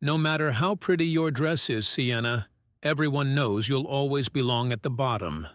No matter how pretty your dress is, Sienna, everyone knows you'll always belong at the bottom.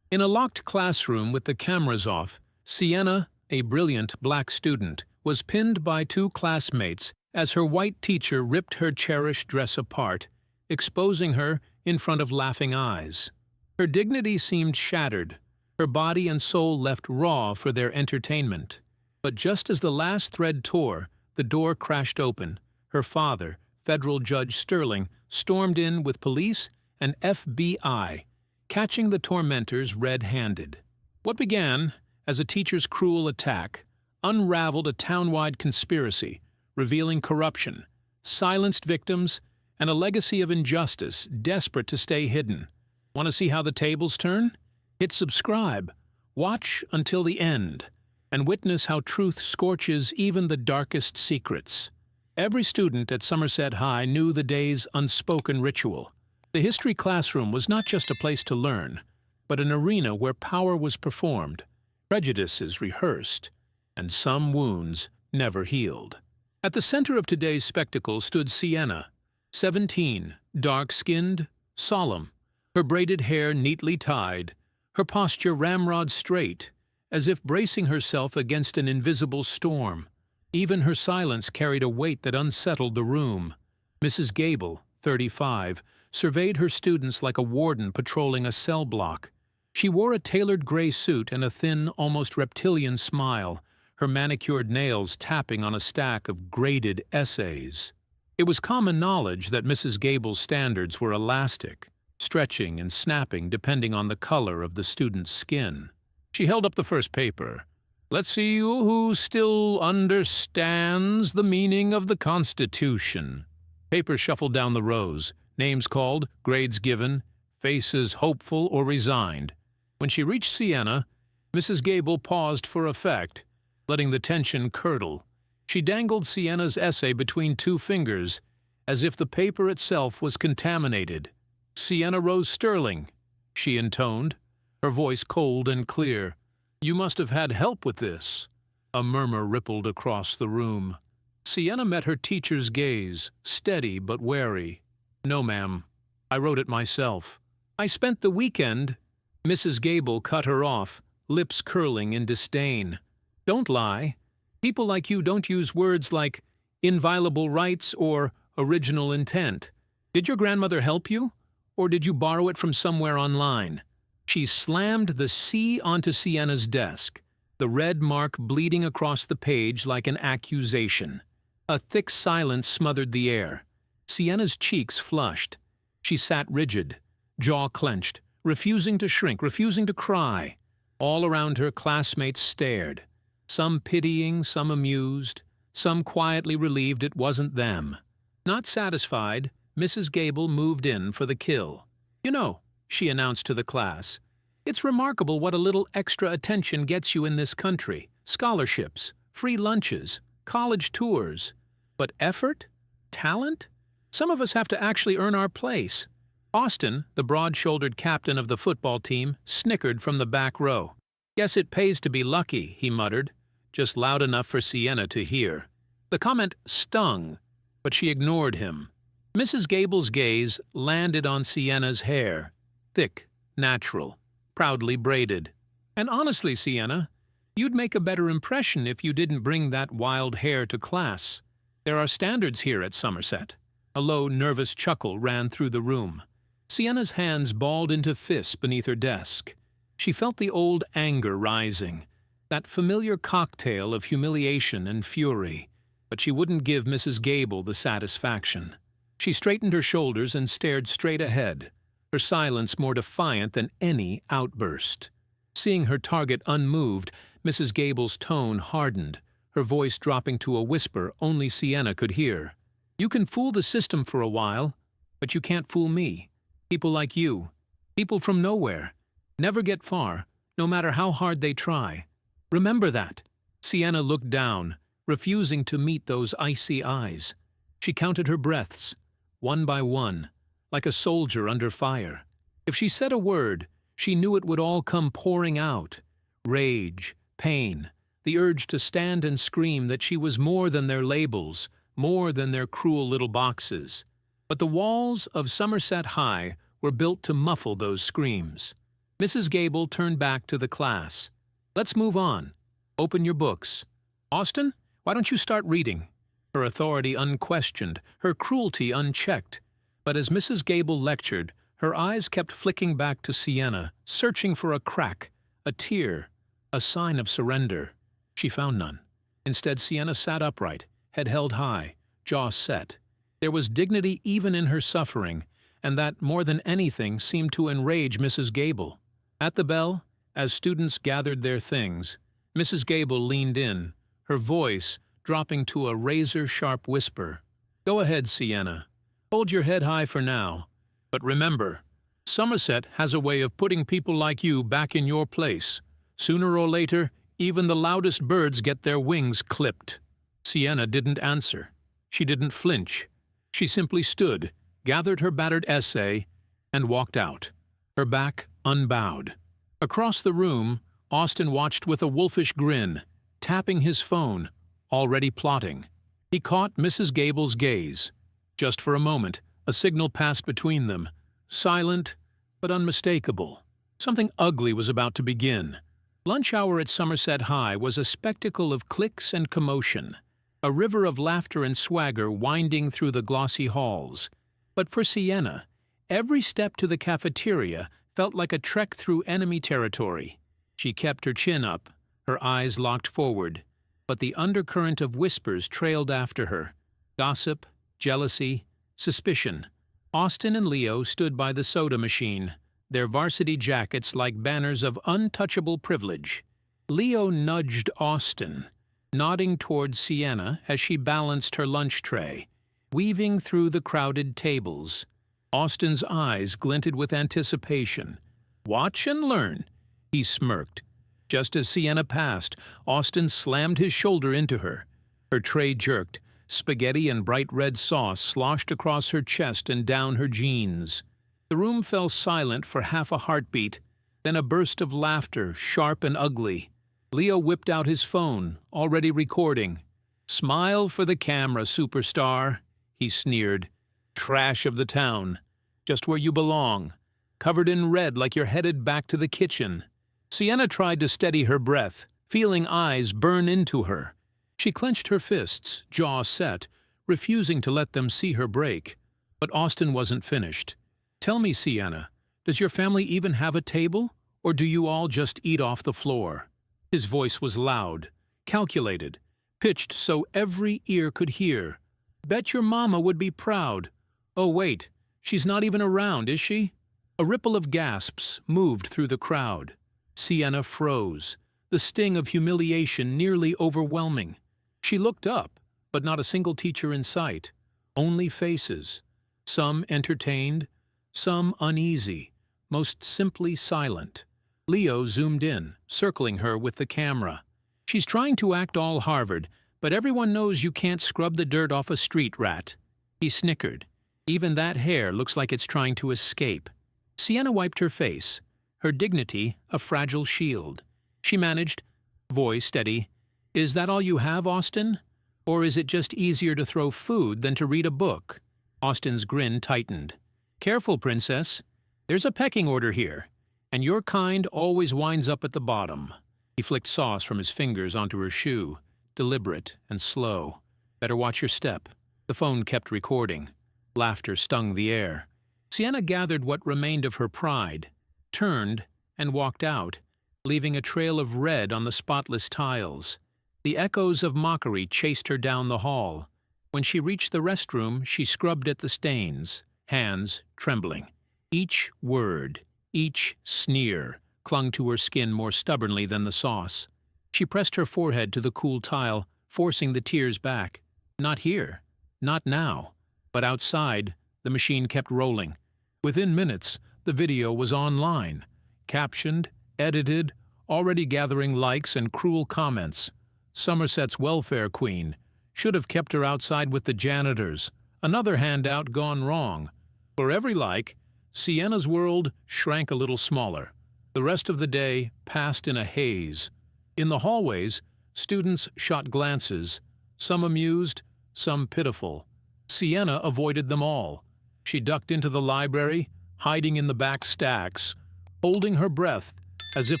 In a locked classroom with the cameras off, Sienna, a brilliant black student, was pinned by two classmates as her white teacher ripped her cherished dress apart, exposing her in front of laughing eyes. Her dignity seemed shattered, her body and soul left raw for their entertainment. But just as the last thread tore, the door crashed open. Her father, Federal Judge Sterling, stormed in with police and FBI, catching the tormentors red-handed. What began as a teacher's cruel attack unraveled a town-wide conspiracy, revealing corruption, silenced victims, and a legacy of injustice desperate to stay hidden. Want to see how the tables turn? Hit subscribe, watch until the end, and witness how truth scorches even the darkest secrets. Every student at Somerset High knew the day's unspoken ritual. The history classroom was not just a place to learn, but an arena where power was performed, prejudices rehearsed, and some wounds never healed. At the center of today's spectacle stood Sienna, 17, dark-skinned, solemn, her braided hair neatly tied, her posture ramrod straight, as if bracing herself against an invisible storm. Even her silence carried a weight that unsettled the room. Mrs. Gable, 35, surveyed her students like a warden patrolling a cell block. She wore a tailored gray suit and a thin, almost reptilian smile, her manicured nails tapping on a stack of graded essays. It was common knowledge that Mrs. Gable's standards were elastic, stretching and snapping depending on the color of the student's skin. She held up the first paper. "Let's see who still understands the meaning of the Constitution." Papers shuffled down the rows, names called, grades given, faces hopeful or resigned. When she reached Sienna, Mrs. Gable paused for effect, letting the tension curdle. She dangled Sienna's essay between two fingers, as if the paper itself was contaminated. "Sienna Rose Sterling," she intoned, her voice cold and clear. "You must have had help with this." A murmur rippled across the room. Sienna met her teacher's gaze, steady but wary. "No, ma'am. I wrote it myself. I spent the weekend—" Mrs. Gable cut her off, lips curling in disdain. "Don't lie. People like you don't use words like inviolable rights or original intent. Did your grandmother help you? Or did you borrow it from somewhere online?" She slammed the C onto Sienna's desk, the red mark bleeding across the page like an accusation. A thick silence smothered the air. Sienna's cheeks flushed. She sat rigid, jaw clenched, refusing to shrink, refusing to cry. All around her, classmates stared, some pitying, some amused, some quietly relieved it wasn't them. Not satisfied, Mrs. Gable moved in for the kill. "You know," she announced to the class, "it's remarkable what a little extra attention gets you in this country. Scholarships, free lunches, college tours. But effort? Talent? Some of us have to actually earn our place." Austin, the broad-shouldered captain of the football team, snickered from the back row. "Guess it pays to be lucky," he muttered, just loud enough for Sienna to hear. The comment stung, but she ignored him. Mrs. Gable's gaze landed on Sienna's hair, thick, natural, proudly braided. "And honestly, Sienna, you'd make a better impression if you didn't bring that wild hair to class. There are standards here at Somerset." A low, nervous chuckle ran through the room. Sienna's hands balled into fists beneath her desk. She felt the old anger rising, that familiar cocktail of humiliation and fury, but she wouldn't give Mrs. Gable the satisfaction. She straightened her shoulders and stared straight ahead, her silence more defiant than any outburst. Seeing her target unmoved, Mrs. Gable's tone hardened, her voice dropping to a whisper only Sienna could hear. "You can fool the system for a while, but you can't fool me. People like you, people from nowhere, never get far, no matter how hard they try. Remember that." Sienna looked down, refusing to meet those icy eyes. She counted her breaths, one by one, like a soldier under fire. If she said a word, she knew it would all come pouring out. Rage, pain, the urge to stand and scream that she was more than their labels, more than their cruel little boxes. But the walls of Somerset High were built to muffle those screams. Mrs. Gable turned back to the class. "Let's move on. Open your books. Austin, why don't you start reading?" Her authority unquestioned, her cruelty unchecked. But as Mrs. Gable lectured, her eyes kept flicking back to Sienna, searching for a crack, a tear, a sign of surrender. She found none. Instead, Sienna sat upright, head held high, jaw set. There was dignity even in her suffering, and that, more than anything, seemed to enrage Mrs. Gable. At the bell, as students gathered their things, Mrs. Gable leaned in, her voice dropping to a razor-sharp whisper. "Go ahead, Sienna. Hold your head high for now. But remember, Somerset has a way of putting people like you back in your place. Sooner or later, even the loudest birds get their wings clipped." Sienna didn't answer. She didn't flinch. She simply stood, gathered her battered essay, and walked out, her back unbowed. Across the room, Austin watched with a wolfish grin, tapping his phone, already plotting. He caught Mrs. Gable's gaze. Just for a moment, a signal passed between them, silent but unmistakable. Something ugly was about to begin. Lunch hour at Somerset High was a spectacle of cliques and commotion, a river of laughter and swagger winding through the glossy halls. But for Sienna, every step to the cafeteria felt like a trek through enemy territory. She kept her chin up, her eyes locked forward, but the undercurrent of whispers trailed after her. Gossip, jealousy, suspicion. Austin and Leo stood by the soda machine, their varsity jackets like banners of untouchable privilege. Leo nudged Austin, nodding toward Sienna as she balanced her lunch tray, weaving through the crowded tables. Austin's eyes glinted with anticipation. "Watch and learn," he smirked. Just as Sienna passed, Austin slammed his shoulder into her. Her tray jerked. Spaghetti and bright red sauce sloshed across her chest and down her jeans. The room fell silent for half a heartbeat, then a burst of laughter, sharp and ugly. Leo whipped out his phone, already recording. "Smile for the camera, superstar," he sneered. "Trash of the town. Just where you belong. Covered in red like you're headed back to the kitchen." Sienna tried to steady her breath, feeling eyes burn into her. She clenched her fists, jaw set, refusing to let them see her break. But Austin wasn't finished. "Tell me, Sienna, does your family even have a table, or do you all just eat off the floor?" His voice was loud, calculated, pitched so every ear could hear. "Bet your mama would be proud. Oh wait, she's not even around, is she?" A ripple of gasps moved through the crowd. Sienna froze, the sting of humiliation nearly overwhelming. She looked up, but not a single teacher in sight. Only faces, some entertained, some uneasy, most simply silent. Leo zoomed in, circling her with the camera. "She's trying to act all Harvard, but everyone knows you can't scrub the dirt off a street rat." He snickered. "Even that hair looks like it's trying to escape." Sienna wiped her face, her dignity a fragile shield. She managed, voice steady, "Is that all you have, Austin? Or is it just easier to throw food than to read a book?" Austin's grin tightened. "Careful, princess. There's a pecking order here, and your kind always winds up at the bottom." He flicked sauce from his fingers onto her shoe, deliberate and slow. "Better watch your step." The phone kept recording. Laughter stung the air. Sienna gathered what remained of her pride, turned, and walked out, leaving a trail of red on the spotless tiles. The echoes of mockery chased her down the hall. When she reached the restroom, she scrubbed at the stains, hands trembling. Each word, each sneer, clung to her skin more stubbornly than the sauce. She pressed her forehead to the cool tile, forcing the tears back. Not here. Not now. But outside, the machine kept rolling. Within minutes, the video was online, captioned, edited, already gathering likes and cruel comments. Somerset's welfare queen should have kept her outside with the janitors. Another handout gone wrong. For every like, Sienna's world shrank a little smaller. The rest of the day passed in a haze. In the hallways, students shot glances, some amused, some pitiful. Sienna avoided them all. She ducked into the library, hiding in the back stacks, holding her breath as if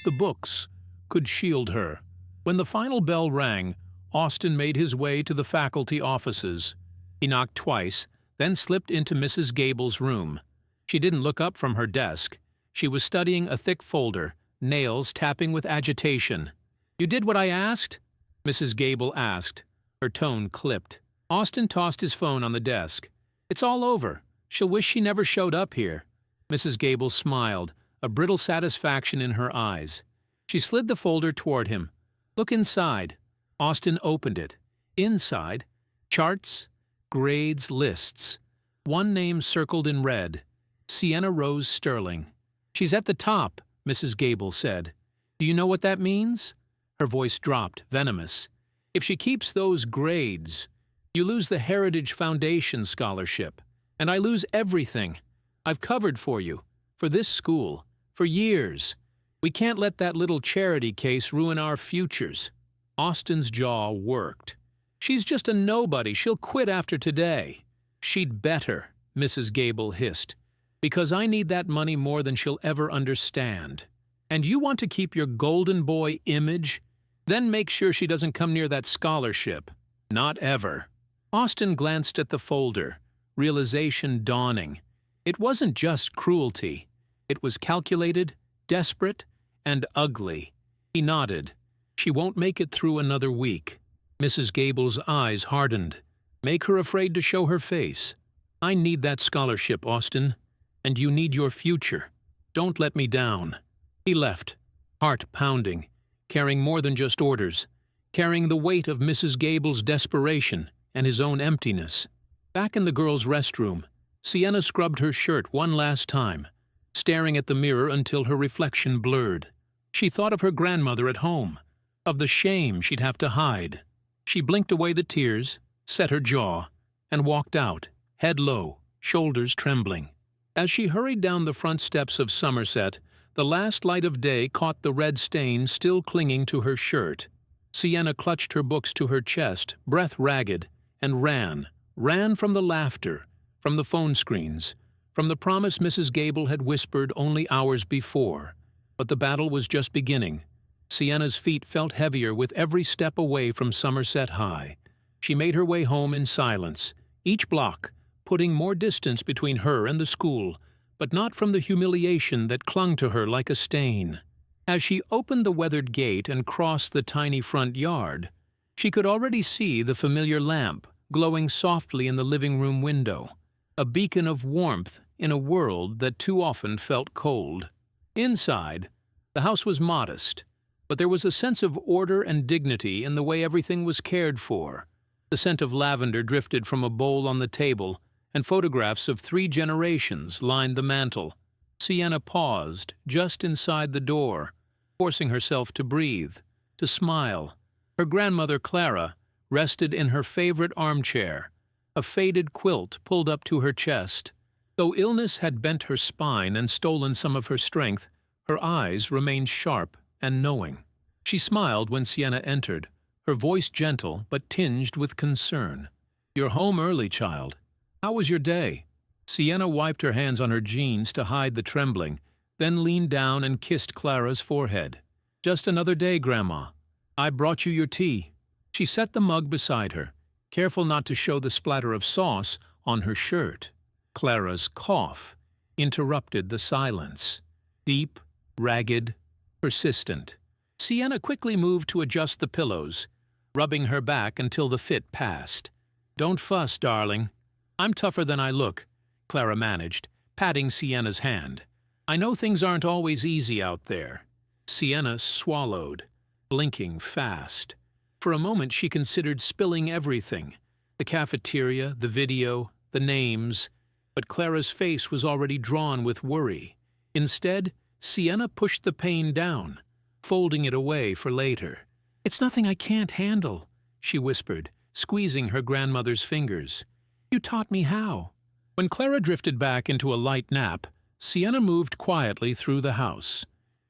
the books could shield her. When the final bell rang, Austin made his way to the faculty offices. He knocked twice, then slipped into Mrs. Gable's room. She didn't look up from her desk. She was studying a thick folder, nails tapping with agitation. "You did what I asked?" Mrs. Gable asked. Her tone clipped. Austin tossed his phone on the desk. "It's all over. She'll wish she never showed up here." Mrs. Gable smiled, a brittle satisfaction in her eyes. She slid the folder toward him. "Look inside." Austin opened it. Inside, charts, grades, lists. One name circled in red. Sienna Rose Sterling. "She's at the top," Mrs. Gable said. "Do you know what that means?" Her voice dropped, venomous. "If she keeps those grades, you lose the Heritage Foundation scholarship. And I lose everything. I've covered for you, for this school, for years. We can't let that little charity case ruin our futures." Austin's jaw worked. "She's just a nobody. She'll quit after today." "She'd better," Mrs. Gable hissed, "because I need that money more than she'll ever understand. And you want to keep your golden boy image? Then make sure she doesn't come near that scholarship. Not ever." Austin glanced at the folder, realization dawning. It wasn't just cruelty. It was calculated, desperate, and ugly. He nodded. "She won't make it through another week." Mrs. Gable's eyes hardened. "Make her afraid to show her face. I need that scholarship, Austin, and you need your future. Don't let me down." He left, heart pounding, carrying more than just orders, carrying the weight of Mrs. Gable's desperation and his own emptiness. Back in the girls' restroom, Sienna scrubbed her shirt one last time, staring at the mirror until her reflection blurred. She thought of her grandmother at home, of the shame she'd have to hide. She blinked away the tears, set her jaw, and walked out, head low, shoulders trembling. As she hurried down the front steps of Somerset, the last light of day caught the red stain still clinging to her shirt. Sienna clutched her books to her chest, breath ragged, and ran from the laughter, from the phone screens, from the promise Mrs. Gable had whispered only hours before. But the battle was just beginning. Sienna's feet felt heavier with every step away from Somerset High. She made her way home in silence, each block putting more distance between her and the school, but not from the humiliation that clung to her like a stain. As she opened the weathered gate and crossed the tiny front yard, she could already see the familiar lamp glowing softly in the living room window, a beacon of warmth in a world that too often felt cold. Inside, the house was modest, but there was a sense of order and dignity in the way everything was cared for. The scent of lavender drifted from a bowl on the table, and photographs of 3 generations lined the mantel. Sienna paused just inside the door, forcing herself to breathe, to smile. Her grandmother Clara rested in her favorite armchair, a faded quilt pulled up to her chest. Though illness had bent her spine and stolen some of her strength, her eyes remained sharp and knowing. She smiled when Sienna entered, her voice gentle but tinged with concern. "You're home early, child. How was your day?" Sienna wiped her hands on her jeans to hide the trembling, then leaned down and kissed Clara's forehead. "Just another day, Grandma. I brought you your tea." She set the mug beside her, careful not to show the splatter of sauce on her shirt. Clara's cough interrupted the silence. Deep, ragged, persistent. Sienna quickly moved to adjust the pillows, rubbing her back until the fit passed. "Don't fuss, darling. I'm tougher than I look," Clara managed, patting Sienna's hand. "I know things aren't always easy out there." Sienna swallowed, blinking fast. For a moment she considered spilling everything, the cafeteria, the video, the names, but Clara's face was already drawn with worry. Instead, Sienna pushed the pain down, folding it away for later. "It's nothing I can't handle," she whispered, squeezing her grandmother's fingers. "You taught me how." When Clara drifted back into a light nap, Sienna moved quietly through the house.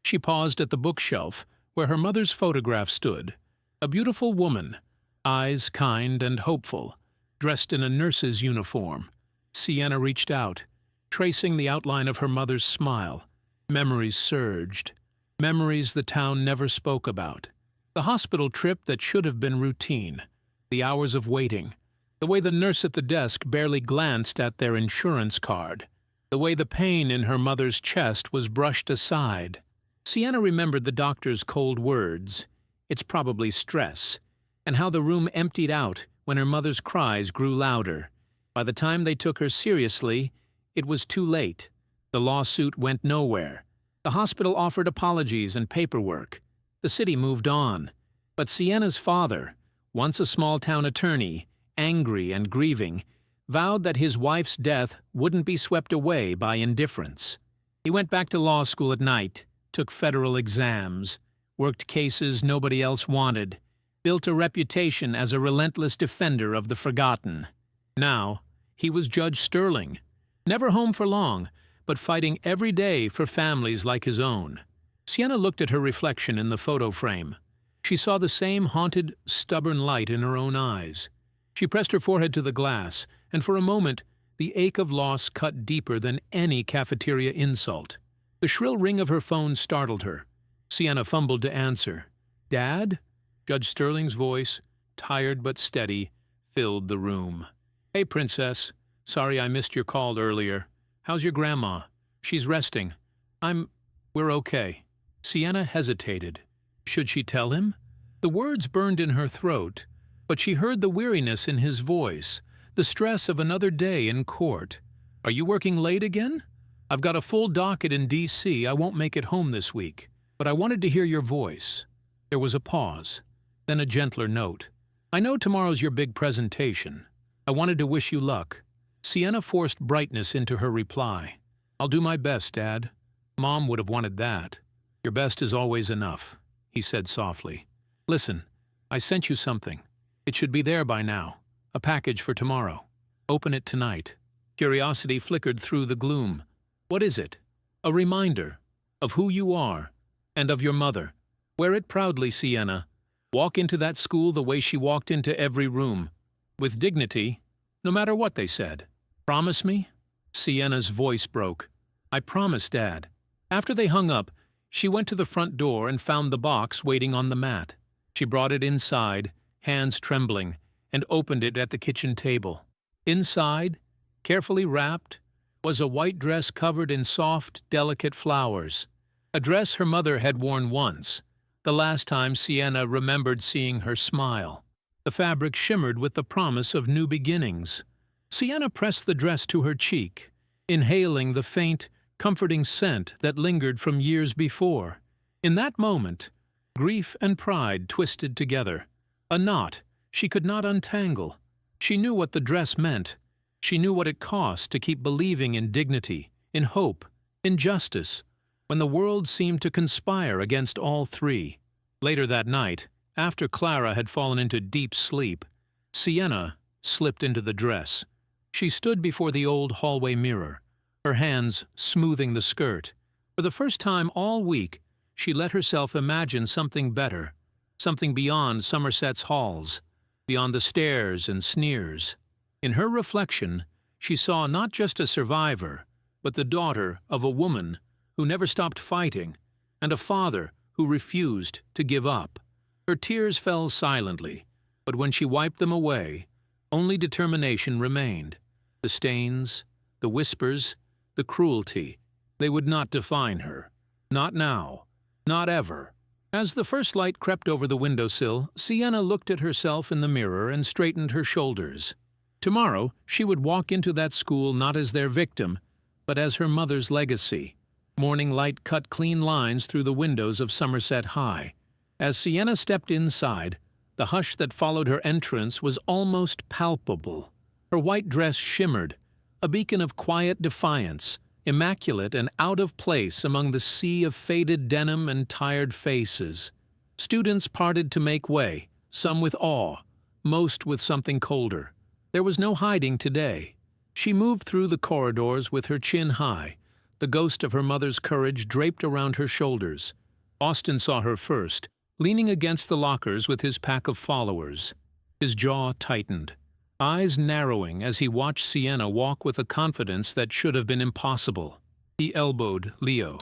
She paused at the bookshelf where her mother's photograph stood, a beautiful woman, eyes kind and hopeful, dressed in a nurse's uniform. Sienna reached out, tracing the outline of her mother's smile. Memories surged. Memories the town never spoke about. The hospital trip that should have been routine. The hours of waiting. The way the nurse at the desk barely glanced at their insurance card. The way the pain in her mother's chest was brushed aside. Sienna remembered the doctor's cold words, "It's probably stress," and how the room emptied out when her mother's cries grew louder. By the time they took her seriously, it was too late. The lawsuit went nowhere. The hospital offered apologies and paperwork. The city moved on. But Sienna's father, once a small-town attorney, angry and grieving, vowed that his wife's death wouldn't be swept away by indifference. He went back to law school at night, took federal exams, worked cases nobody else wanted, built a reputation as a relentless defender of the forgotten. Now, he was Judge Sterling, never home for long, but fighting every day for families like his own. Sienna looked at her reflection in the photo frame. She saw the same haunted, stubborn light in her own eyes. She pressed her forehead to the glass, and for a moment, the ache of loss cut deeper than any cafeteria insult. The shrill ring of her phone startled her. Sienna fumbled to answer. "Dad?" Judge Sterling's voice, tired but steady, filled the room. "Hey, Princess. Sorry I missed your call earlier. How's your grandma? She's resting. We're okay." Sienna hesitated. Should she tell him? The words burned in her throat, but she heard the weariness in his voice, the stress of another day in court. "Are you working late again? I've got a full docket in D.C. I won't make it home this week, but I wanted to hear your voice." There was a pause, then a gentler note. "I know tomorrow's your big presentation. I wanted to wish you luck." Sienna forced brightness into her reply. "I'll do my best, Dad. Mom would have wanted that." "Your best is always enough," he said softly. "Listen, I sent you something. It should be there by now. A package for tomorrow. Open it tonight." Curiosity flickered through the gloom. "What is it?" "A reminder of who you are and of your mother. Wear it proudly, Sienna. Walk into that school the way she walked into every room. With dignity, no matter what they said. Promise me?" Sienna's voice broke. "I promise, Dad." After they hung up, she went to the front door and found the box waiting on the mat. She brought it inside, hands trembling, and opened it at the kitchen table. Inside, carefully wrapped, was a white dress covered in soft, delicate flowers. A dress her mother had worn once, the last time Sienna remembered seeing her smile. The fabric shimmered with the promise of new beginnings. Sienna pressed the dress to her cheek, inhaling the faint, comforting scent that lingered from years before. In that moment, grief and pride twisted together. A knot she could not untangle. She knew what the dress meant. She knew what it cost to keep believing in dignity, in hope, in justice, when the world seemed to conspire against all three. Later that night, after Clara had fallen into deep sleep, Sienna slipped into the dress. She stood before the old hallway mirror, her hands smoothing the skirt. For the first time all week, she let herself imagine something better, something beyond Somerset's halls, beyond the stares and sneers. In her reflection, she saw not just a survivor, but the daughter of a woman who never stopped fighting, and a father who refused to give up. Her tears fell silently, but when she wiped them away, only determination remained. The stains, the whispers, the cruelty, they would not define her. Not now. Not ever. As the first light crept over the windowsill, Sienna looked at herself in the mirror and straightened her shoulders. Tomorrow, she would walk into that school not as their victim, but as her mother's legacy. Morning light cut clean lines through the windows of Somerset High. As Sienna stepped inside, the hush that followed her entrance was almost palpable. Her white dress shimmered, a beacon of quiet defiance, immaculate and out of place among the sea of faded denim and tired faces. Students parted to make way, some with awe, most with something colder. There was no hiding today. She moved through the corridors with her chin high, the ghost of her mother's courage draped around her shoulders. Austin saw her first, leaning against the lockers with his pack of followers. His jaw tightened. eyes narrowing as he watched Sienna walk with a confidence that should have been impossible. He elbowed Leo.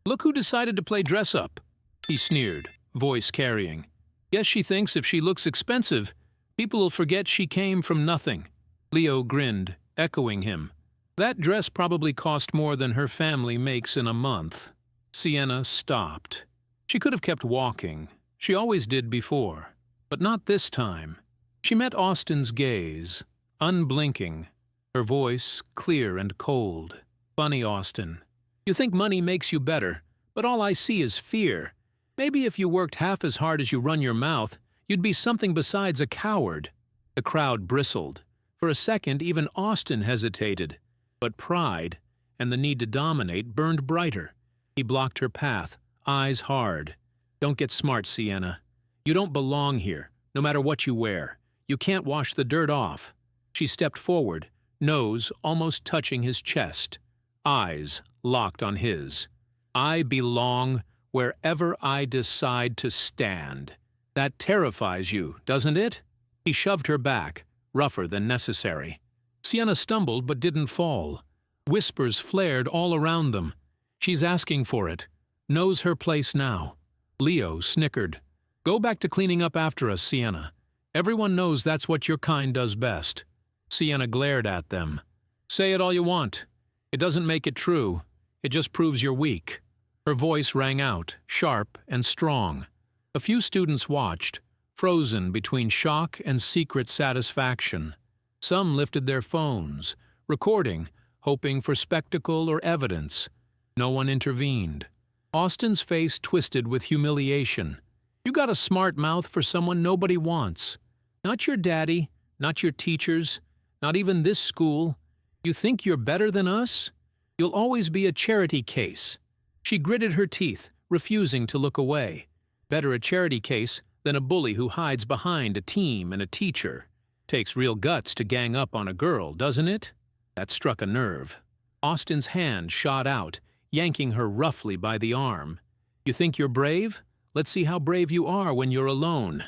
"Look who decided to play dress-up," he sneered, voice carrying. "Guess she thinks if she looks expensive, people will forget she came from nothing." Leo grinned, echoing him. "That dress probably cost more than her family makes in a month." Sienna stopped. She could have kept walking. She always did before. But not this time. She met Austin's gaze, unblinking, her voice clear and cold. "Funny, Austin. You think money makes you better, but all I see is fear. Maybe if you worked half as hard as you run your mouth, you'd be something besides a coward." The crowd bristled. For a second, even Austin hesitated. But pride, and the need to dominate, burned brighter. He blocked her path, eyes hard. "Don't get smart, Sienna. You don't belong here, no matter what you wear. You can't wash the dirt off." She stepped forward, nose almost touching his chest, eyes locked on his. "I belong wherever I decide to stand. That terrifies you, doesn't it?" He shoved her back, rougher than necessary. Sienna stumbled but didn't fall. Whispers flared all around them. "She's asking for it. Knows her place now." Leo snickered. "Go back to cleaning up after us, Sienna. Everyone knows that's what your kind does best." Sienna glared at them. "Say it all you want. It doesn't make it true. It just proves you're weak." Her voice rang out, sharp and strong. A few students watched, frozen between shock and secret satisfaction. Some lifted their phones, recording, hoping for spectacle or evidence. No one intervened. Austin's face twisted with humiliation. "You got a smart mouth for someone nobody wants. Not your daddy, not your teachers, not even this school. You think you're better than us? You'll always be a charity case." She gritted her teeth, refusing to look away. Better a charity case than a bully who hides behind a team and a teacher. Takes real guts to gang up on a girl, doesn't it? That struck a nerve. Austin's hand shot out, yanking her roughly by the arm. "You think you're brave? Let's see how brave you are when you're alone."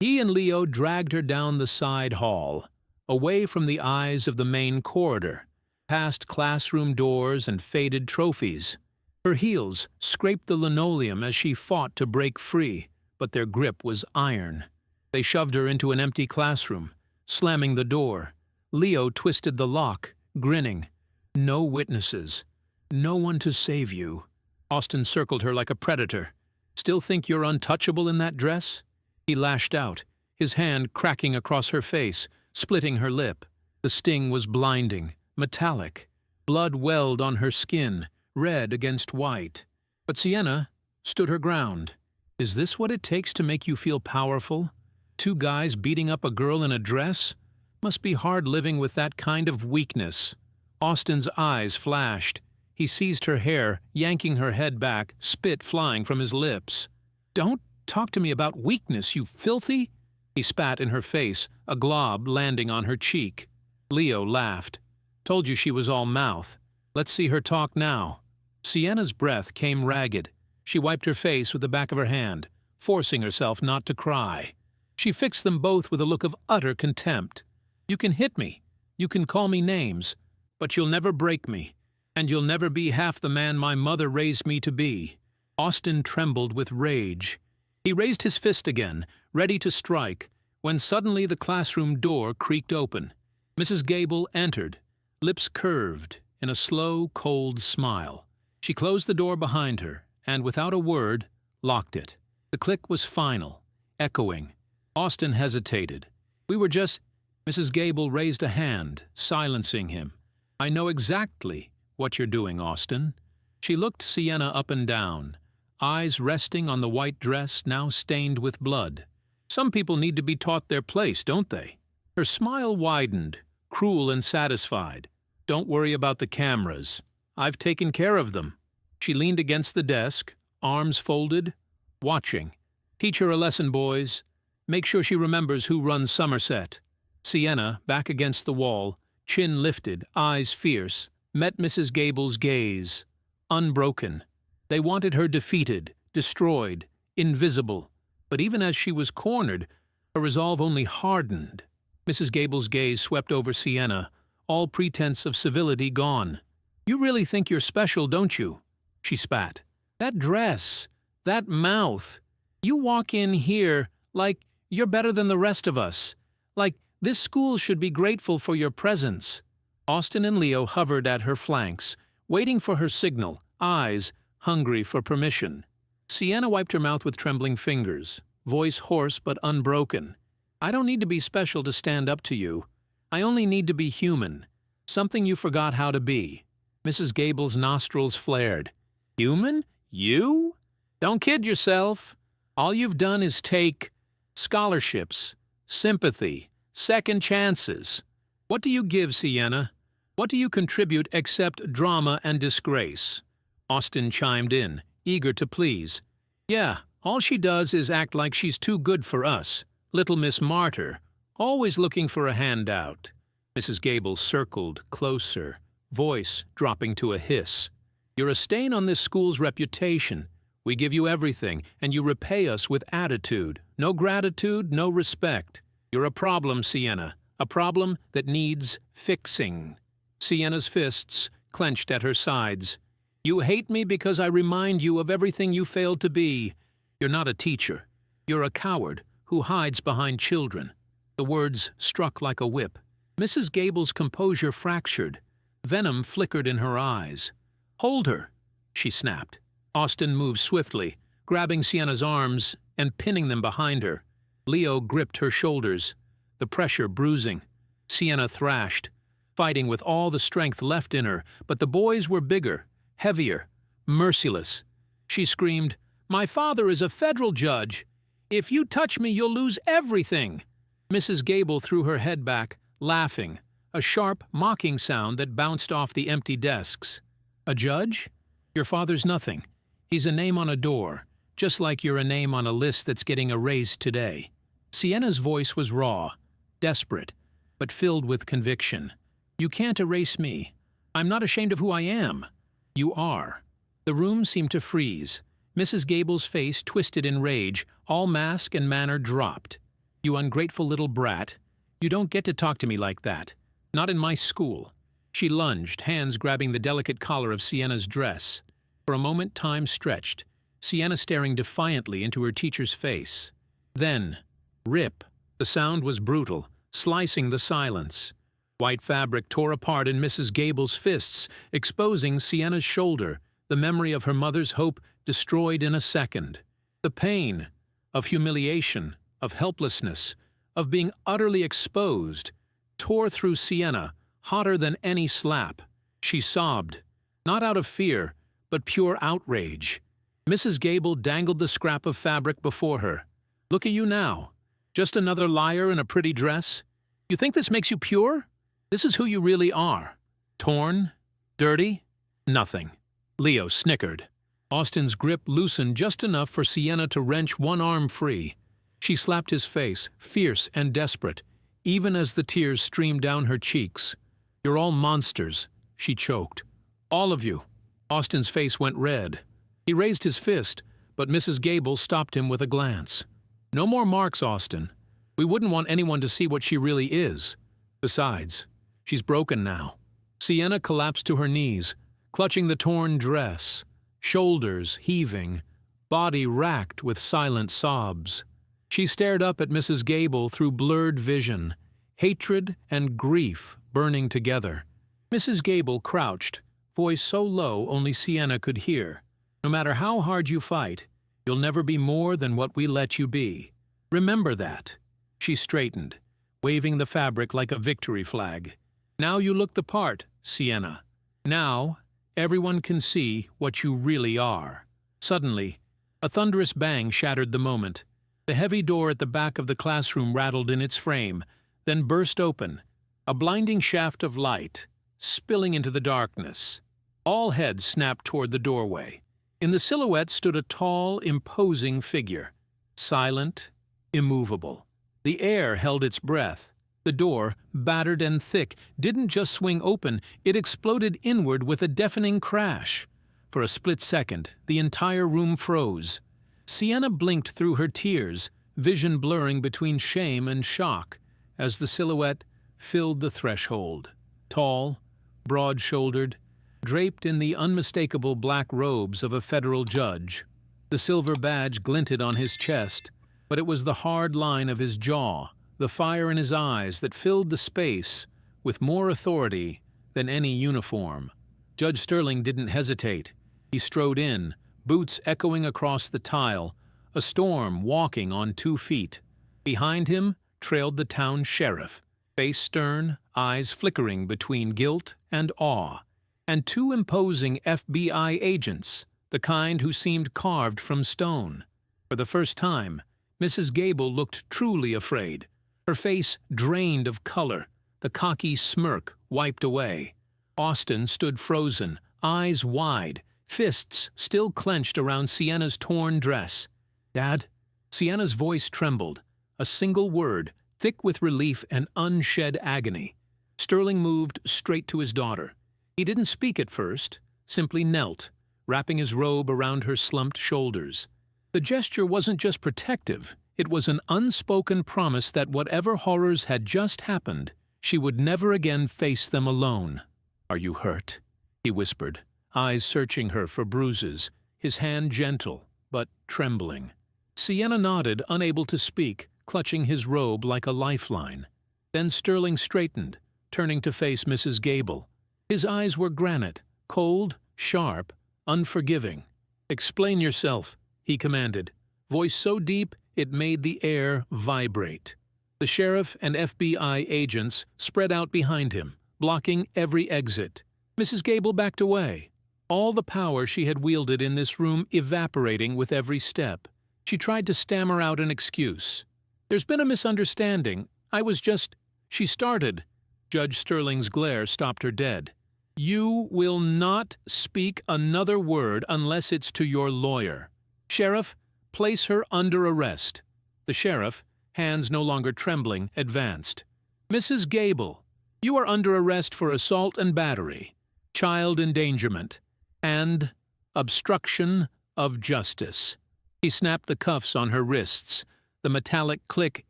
He and Leo dragged her down the side hall, away from the eyes of the main corridor, past classroom doors and faded trophies. Her heels scraped the linoleum as she fought to break free, but their grip was iron. They shoved her into an empty classroom, slamming the door. Leo twisted the lock, grinning. "No witnesses. No one to save you." Austin circled her like a predator. "Still think you're untouchable in that dress?" He lashed out, his hand cracking across her face, splitting her lip. The sting was blinding, metallic. Blood welled on her skin, red against white. But Sienna stood her ground. "Is this what it takes to make you feel powerful? Two guys beating up a girl in a dress? Must be hard living with that kind of weakness." Austin's eyes flashed. He seized her hair, yanking her head back, spit flying from his lips. "Don't talk to me about weakness, you filthy!" He spat in her face, a glob landing on her cheek. Leo laughed. "Told you she was all mouth. Let's see her talk now." Sienna's breath came ragged. She wiped her face with the back of her hand, forcing herself not to cry. She fixed them both with a look of utter contempt. "You can hit me, you can call me names, but you'll never break me, and you'll never be half the man my mother raised me to be." Austin trembled with rage. He raised his fist again, ready to strike, when suddenly the classroom door creaked open. Mrs. Gable entered, lips curved in a slow, cold smile. She closed the door behind her, and without a word, locked it. The click was final, echoing. Austin hesitated. "We were just—" Mrs. Gable raised a hand, silencing him. "I know exactly what you're doing, Austin." She looked Sienna up and down, eyes resting on the white dress now stained with blood. "Some people need to be taught their place, don't they?" Her smile widened, cruel and satisfied. "Don't worry about the cameras. I've taken care of them." She leaned against the desk, arms folded, watching. "Teach her a lesson, boys. Make sure she remembers who runs Somerset." Sienna, back against the wall, chin lifted, eyes fierce, met Mrs. Gable's gaze. Unbroken. They wanted her defeated, destroyed, invisible. But even as she was cornered, her resolve only hardened. Mrs. Gable's gaze swept over Sienna, all pretense of civility gone. "You really think you're special, don't you?" She spat. "That dress, that mouth. You walk in here like you're better than the rest of us. Like this school should be grateful for your presence." Austin and Leo hovered at her flanks, waiting for her signal, eyes hungry for permission. Sienna wiped her mouth with trembling fingers, voice hoarse but unbroken. "I don't need to be special to stand up to you. I only need to be human, something you forgot how to be." Mrs. Gable's nostrils flared. "Human? You? Don't kid yourself. All you've done is take scholarships, sympathy, second chances. What do you give, Sienna? What do you contribute except drama and disgrace?" Austin chimed in, eager to please. "Yeah, all she does is act like she's too good for us. Little Miss Martyr, always looking for a handout." Mrs. Gable circled closer, voice dropping to a hiss. "You're a stain on this school's reputation. We give you everything, and you repay us with attitude. No gratitude, no respect. You're a problem, Sienna, a problem that needs fixing." Sienna's fists clenched at her sides. "You hate me because I remind you of everything you failed to be. You're not a teacher. You're a coward who hides behind children." The words struck like a whip. Mrs. Gable's composure fractured. Venom flickered in her eyes. "Hold her," she snapped. Austin moved swiftly, grabbing Sienna's arms and pinning them behind her. Leo gripped her shoulders, the pressure bruising. Sienna thrashed, fighting with all the strength left in her, but the boys were bigger, heavier, merciless. She screamed, "My father is a federal judge. If you touch me, you'll lose everything." Mrs. Gable threw her head back, laughing, a sharp, mocking sound that bounced off the empty desks. "A judge? Your father's nothing. He's a name on a door, just like you're a name on a list that's getting erased today." Sienna's voice was raw, desperate, but filled with conviction. "You can't erase me. I'm not ashamed of who I am." "You are." The room seemed to freeze. Mrs. Gable's face twisted in rage, all mask and manner dropped. "You ungrateful little brat. You don't get to talk to me like that. Not in my school." She lunged, hands grabbing the delicate collar of Sienna's dress. For a moment time stretched, Sienna staring defiantly into her teacher's face. Then, rip. The sound was brutal, slicing the silence. White fabric tore apart in Mrs. Gable's fists, exposing Sienna's shoulder, the memory of her mother's hope destroyed in a second. The pain of humiliation, of helplessness, of being utterly exposed, tore through Sienna, hotter than any slap. She sobbed, not out of fear, but pure outrage. Mrs. Gable dangled the scrap of fabric before her. "Look at you now. Just another liar in a pretty dress? You think this makes you pure? This is who you really are. Torn? Dirty? Nothing." Leo snickered. Austin's grip loosened just enough for Sienna to wrench one arm free. She slapped his face, fierce and desperate, even as the tears streamed down her cheeks. "You're all monsters," she choked. "All of you." Austin's face went red. He raised his fist, but Mrs. Gable stopped him with a glance. "No more marks, Austin. We wouldn't want anyone to see what she really is. Besides, she's broken now." Sienna collapsed to her knees, clutching the torn dress, shoulders heaving, body racked with silent sobs. She stared up at Mrs. Gable through blurred vision, hatred and grief burning together. Mrs. Gable crouched, voice so low only Sienna could hear. "No matter how hard you fight, you'll never be more than what we let you be. Remember that." She straightened, waving the fabric like a victory flag. "Now you look the part, Sienna. Now everyone can see what you really are." Suddenly, a thunderous bang shattered the moment. The heavy door at the back of the classroom rattled in its frame, then burst open, a blinding shaft of light, spilling into the darkness. All heads snapped toward the doorway. In the silhouette stood a tall, imposing figure, silent, immovable. The air held its breath. The door, battered and thick, didn't just swing open, it exploded inward with a deafening crash. For a split second, the entire room froze. Sienna blinked through her tears, vision blurring between shame and shock, as the silhouette filled the threshold. Tall, broad-shouldered, draped in the unmistakable black robes of a federal judge. The silver badge glinted on his chest, but it was the hard line of his jaw, the fire in his eyes that filled the space with more authority than any uniform. Judge Sterling didn't hesitate. He strode in, boots echoing across the tile, a storm walking on 2 feet. Behind him trailed the town sheriff, face stern, eyes flickering between guilt and awe, and 2 imposing FBI agents, the kind who seemed carved from stone. For the first time, Mrs. Gable looked truly afraid, her face drained of color, the cocky smirk wiped away. Austin stood frozen, eyes wide, fists still clenched around Sienna's torn dress. "Dad?" Sienna's voice trembled, a single word, thick with relief and unshed agony. Sterling moved straight to his daughter. He didn't speak at first, simply knelt, wrapping his robe around her slumped shoulders. The gesture wasn't just protective, it was an unspoken promise that whatever horrors had just happened, she would never again face them alone. "Are you hurt?" he whispered, eyes searching her for bruises, his hand gentle, but trembling. Sienna nodded, unable to speak, clutching his robe like a lifeline. Then Sterling straightened, turning to face Mrs. Gable. His eyes were granite, cold, sharp, unforgiving. "Explain yourself," he commanded, voice so deep it made the air vibrate. The sheriff and FBI agents spread out behind him, blocking every exit. Mrs. Gable backed away, all the power she had wielded in this room evaporating with every step. She tried to stammer out an excuse. "There's been a misunderstanding. I was just—" She started. Judge Sterling's glare stopped her dead. "You will not speak another word unless it's to your lawyer. Sheriff, place her under arrest." The sheriff, hands no longer trembling, advanced. "Mrs. Gable, you are under arrest for assault and battery, child endangerment, and obstruction of justice." He snapped the cuffs on her wrists, the metallic click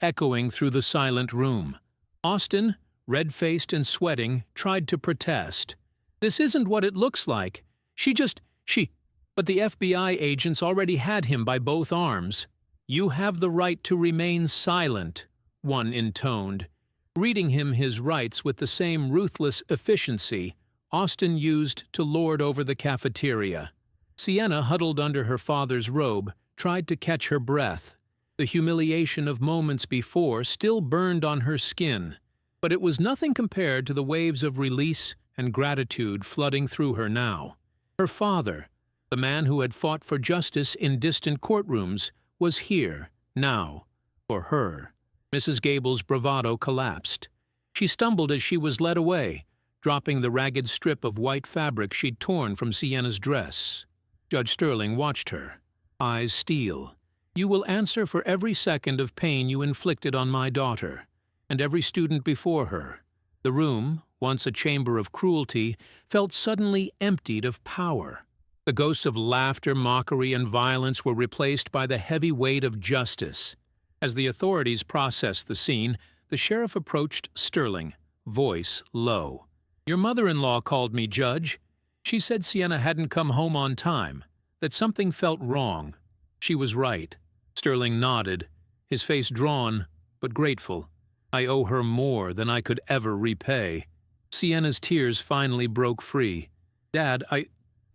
echoing through the silent room. Austin, red-faced and sweating, tried to protest. "This isn't what it looks like. But the FBI agents already had him by both arms." "You have the right to remain silent," one intoned. Reading him his rights with the same ruthless efficiency Austin used to lord over the cafeteria. Sienna, huddled under her father's robe, tried to catch her breath. The humiliation of moments before still burned on her skin, but it was nothing compared to the waves of release and gratitude flooding through her now. Her father, the man who had fought for justice in distant courtrooms, was here, now, for her. Mrs. Gable's bravado collapsed. She stumbled as she was led away, dropping the ragged strip of white fabric she'd torn from Sienna's dress. Judge Sterling watched her, eyes steel. "You will answer for every second of pain you inflicted on my daughter, and every student before her." The room, once a chamber of cruelty, felt suddenly emptied of power. The ghosts of laughter, mockery, and violence were replaced by the heavy weight of justice. As the authorities processed the scene, the sheriff approached Sterling, voice low. "Your mother-in-law called me, Judge. She said Sienna hadn't come home on time, that something felt wrong. She was right." Sterling nodded, his face drawn but grateful. "I owe her more than I could ever repay." Sienna's tears finally broke free. "Dad, I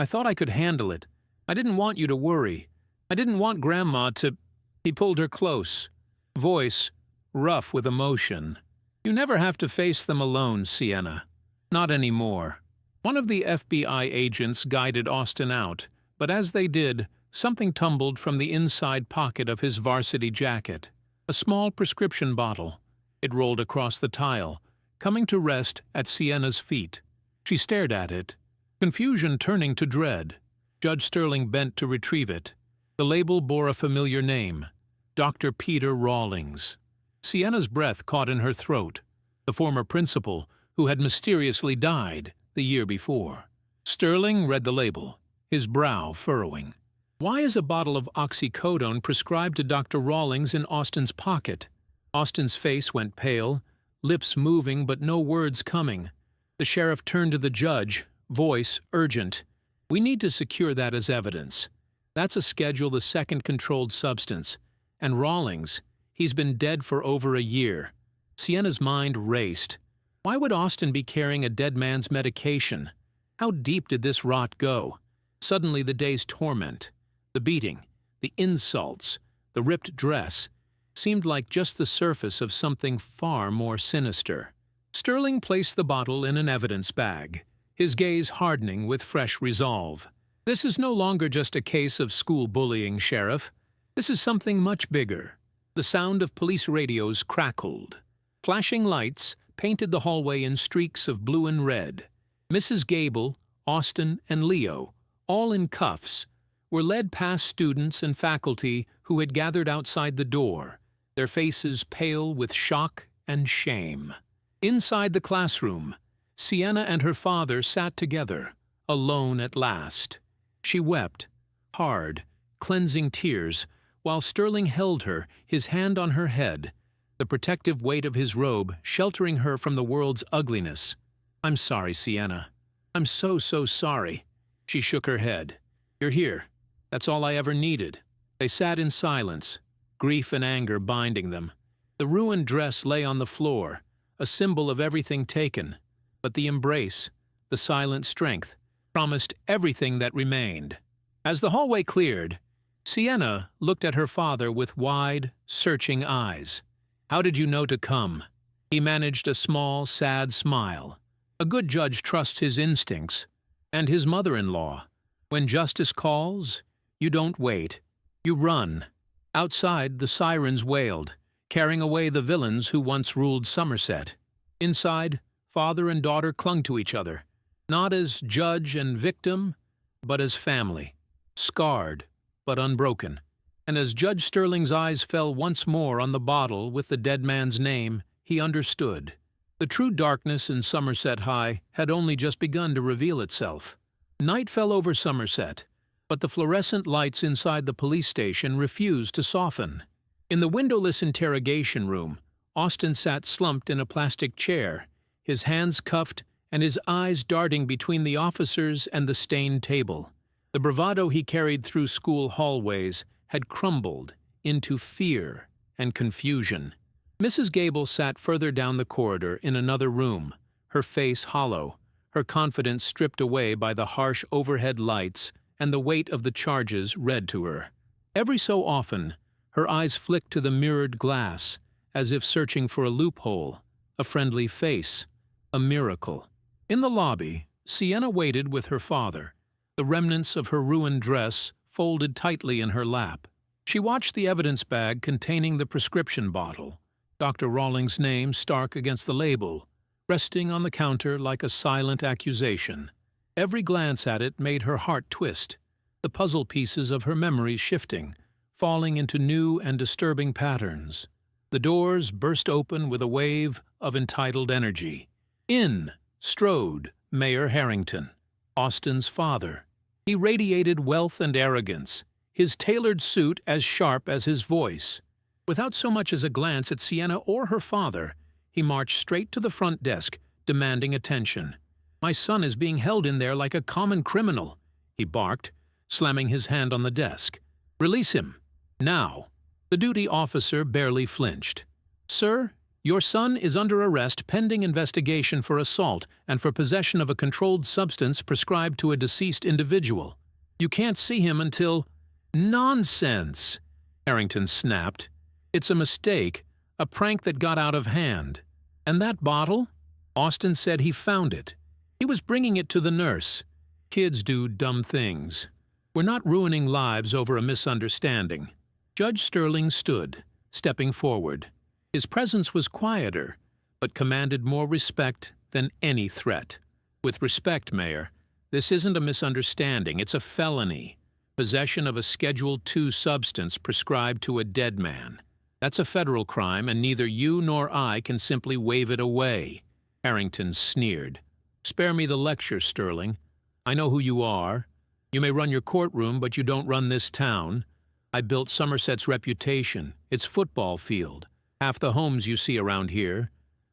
thought I could handle it. I didn't want you to worry. I didn't want Grandma to—" He pulled her close, voice rough with emotion. "You never have to face them alone, Sienna. Not anymore." One of the FBI agents guided Austin out, but as they did, something tumbled from the inside pocket of his varsity jacket. A small prescription bottle. It rolled across the tile, coming to rest at Sienna's feet. She stared at it, confusion turning to dread. Judge Sterling bent to retrieve it. The label bore a familiar name, Dr. Peter Rawlings. Sienna's breath caught in her throat, the former principal who had mysteriously died the year before. Sterling read the label, his brow furrowing. Why is a bottle of oxycodone prescribed to Dr. Rawlings in Austin's pocket? Austin's face went pale, lips moving but no words coming. The sheriff turned to the judge, voice urgent. "We need to secure that as evidence. That's a Schedule II controlled substance. And Rawlings, he's been dead for over a year." Sienna's mind raced. Why would Austin be carrying a dead man's medication? How deep did this rot go? Suddenly the day's torment, the beating, the insults, the ripped dress, seemed like just the surface of something far more sinister. Sterling placed the bottle in an evidence bag, his gaze hardening with fresh resolve. "This is no longer just a case of school bullying, Sheriff. This is something much bigger." The sound of police radios crackled. Flashing lights painted the hallway in streaks of blue and red. Mrs. Gable, Austin, and Leo, all in cuffs, were led past students and faculty who had gathered outside the door, their faces pale with shock and shame. Inside the classroom, Sienna and her father sat together, alone at last. She wept, hard, cleansing tears, while Sterling held her, his hand on her head, the protective weight of his robe sheltering her from the world's ugliness. "I'm sorry, Sienna. I'm so sorry." She shook her head. "You're here. That's all I ever needed." They sat in silence, grief and anger binding them. The ruined dress lay on the floor, a symbol of everything taken, but the embrace, the silent strength, promised everything that remained. As the hallway cleared, Sienna looked at her father with wide, searching eyes. "How did you know to come?" He managed a small, sad smile. A good judge trusts his instincts. And his mother-in-law. When justice calls, you don't wait. You run. Outside, the sirens wailed, carrying away the villains who once ruled Somerset. Inside, father and daughter clung to each other, not as judge and victim, but as family, scarred but unbroken. And as Judge Sterling's eyes fell once more on the bottle with the dead man's name, he understood. The true darkness in Somerset High had only just begun to reveal itself. Night fell over Somerset, but the fluorescent lights inside the police station refused to soften. In the windowless interrogation room, Austin sat slumped in a plastic chair, his hands cuffed and his eyes darting between the officers and the stained table. The bravado he carried through school hallways had crumbled into fear and confusion. Mrs. Gable sat further down the corridor in another room, her face hollow, her confidence stripped away by the harsh overhead lights and the weight of the charges read to her. Every so often, her eyes flicked to the mirrored glass, as if searching for a loophole, a friendly face, a miracle. In the lobby, Sienna waited with her father, the remnants of her ruined dress folded tightly in her lap. She watched the evidence bag containing the prescription bottle, Dr. Rawlings' name stark against the label, resting on the counter like a silent accusation. Every glance at it made her heart twist, the puzzle pieces of her memories shifting, falling into new and disturbing patterns. The doors burst open with a wave of entitled energy. In strode Mayor Harrington, Austin's father. He radiated wealth and arrogance, his tailored suit as sharp as his voice. Without so much as a glance at Sienna or her father, he marched straight to the front desk, demanding attention. "My son is being held in there like a common criminal," he barked, slamming his hand on the desk. "Release him. Now." The duty officer barely flinched. "Sir, your son is under arrest pending investigation for assault and for possession of a controlled substance prescribed to a deceased individual. You can't see him until—" "Nonsense!" Harrington snapped. "It's a mistake, a prank that got out of hand. And that bottle? Austin said he found it. He was bringing it to the nurse. Kids do dumb things. We're not ruining lives over a misunderstanding." Judge Sterling stood, stepping forward. His presence was quieter, but commanded more respect than any threat. "With respect, Mayor, this isn't a misunderstanding, it's a felony. Possession of a Schedule II substance prescribed to a dead man. That's a federal crime, and neither you nor I can simply wave it away." Harrington sneered. "Spare me the lecture, Sterling. I know who you are. You may run your courtroom, but you don't run this town. I built Somerset's reputation, its football field, half the homes you see around here.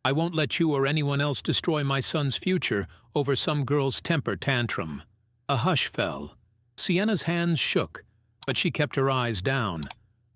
I won't let you or anyone else destroy my son's future over some girl's temper tantrum." A hush fell. Sienna's hands shook, but she kept her eyes down,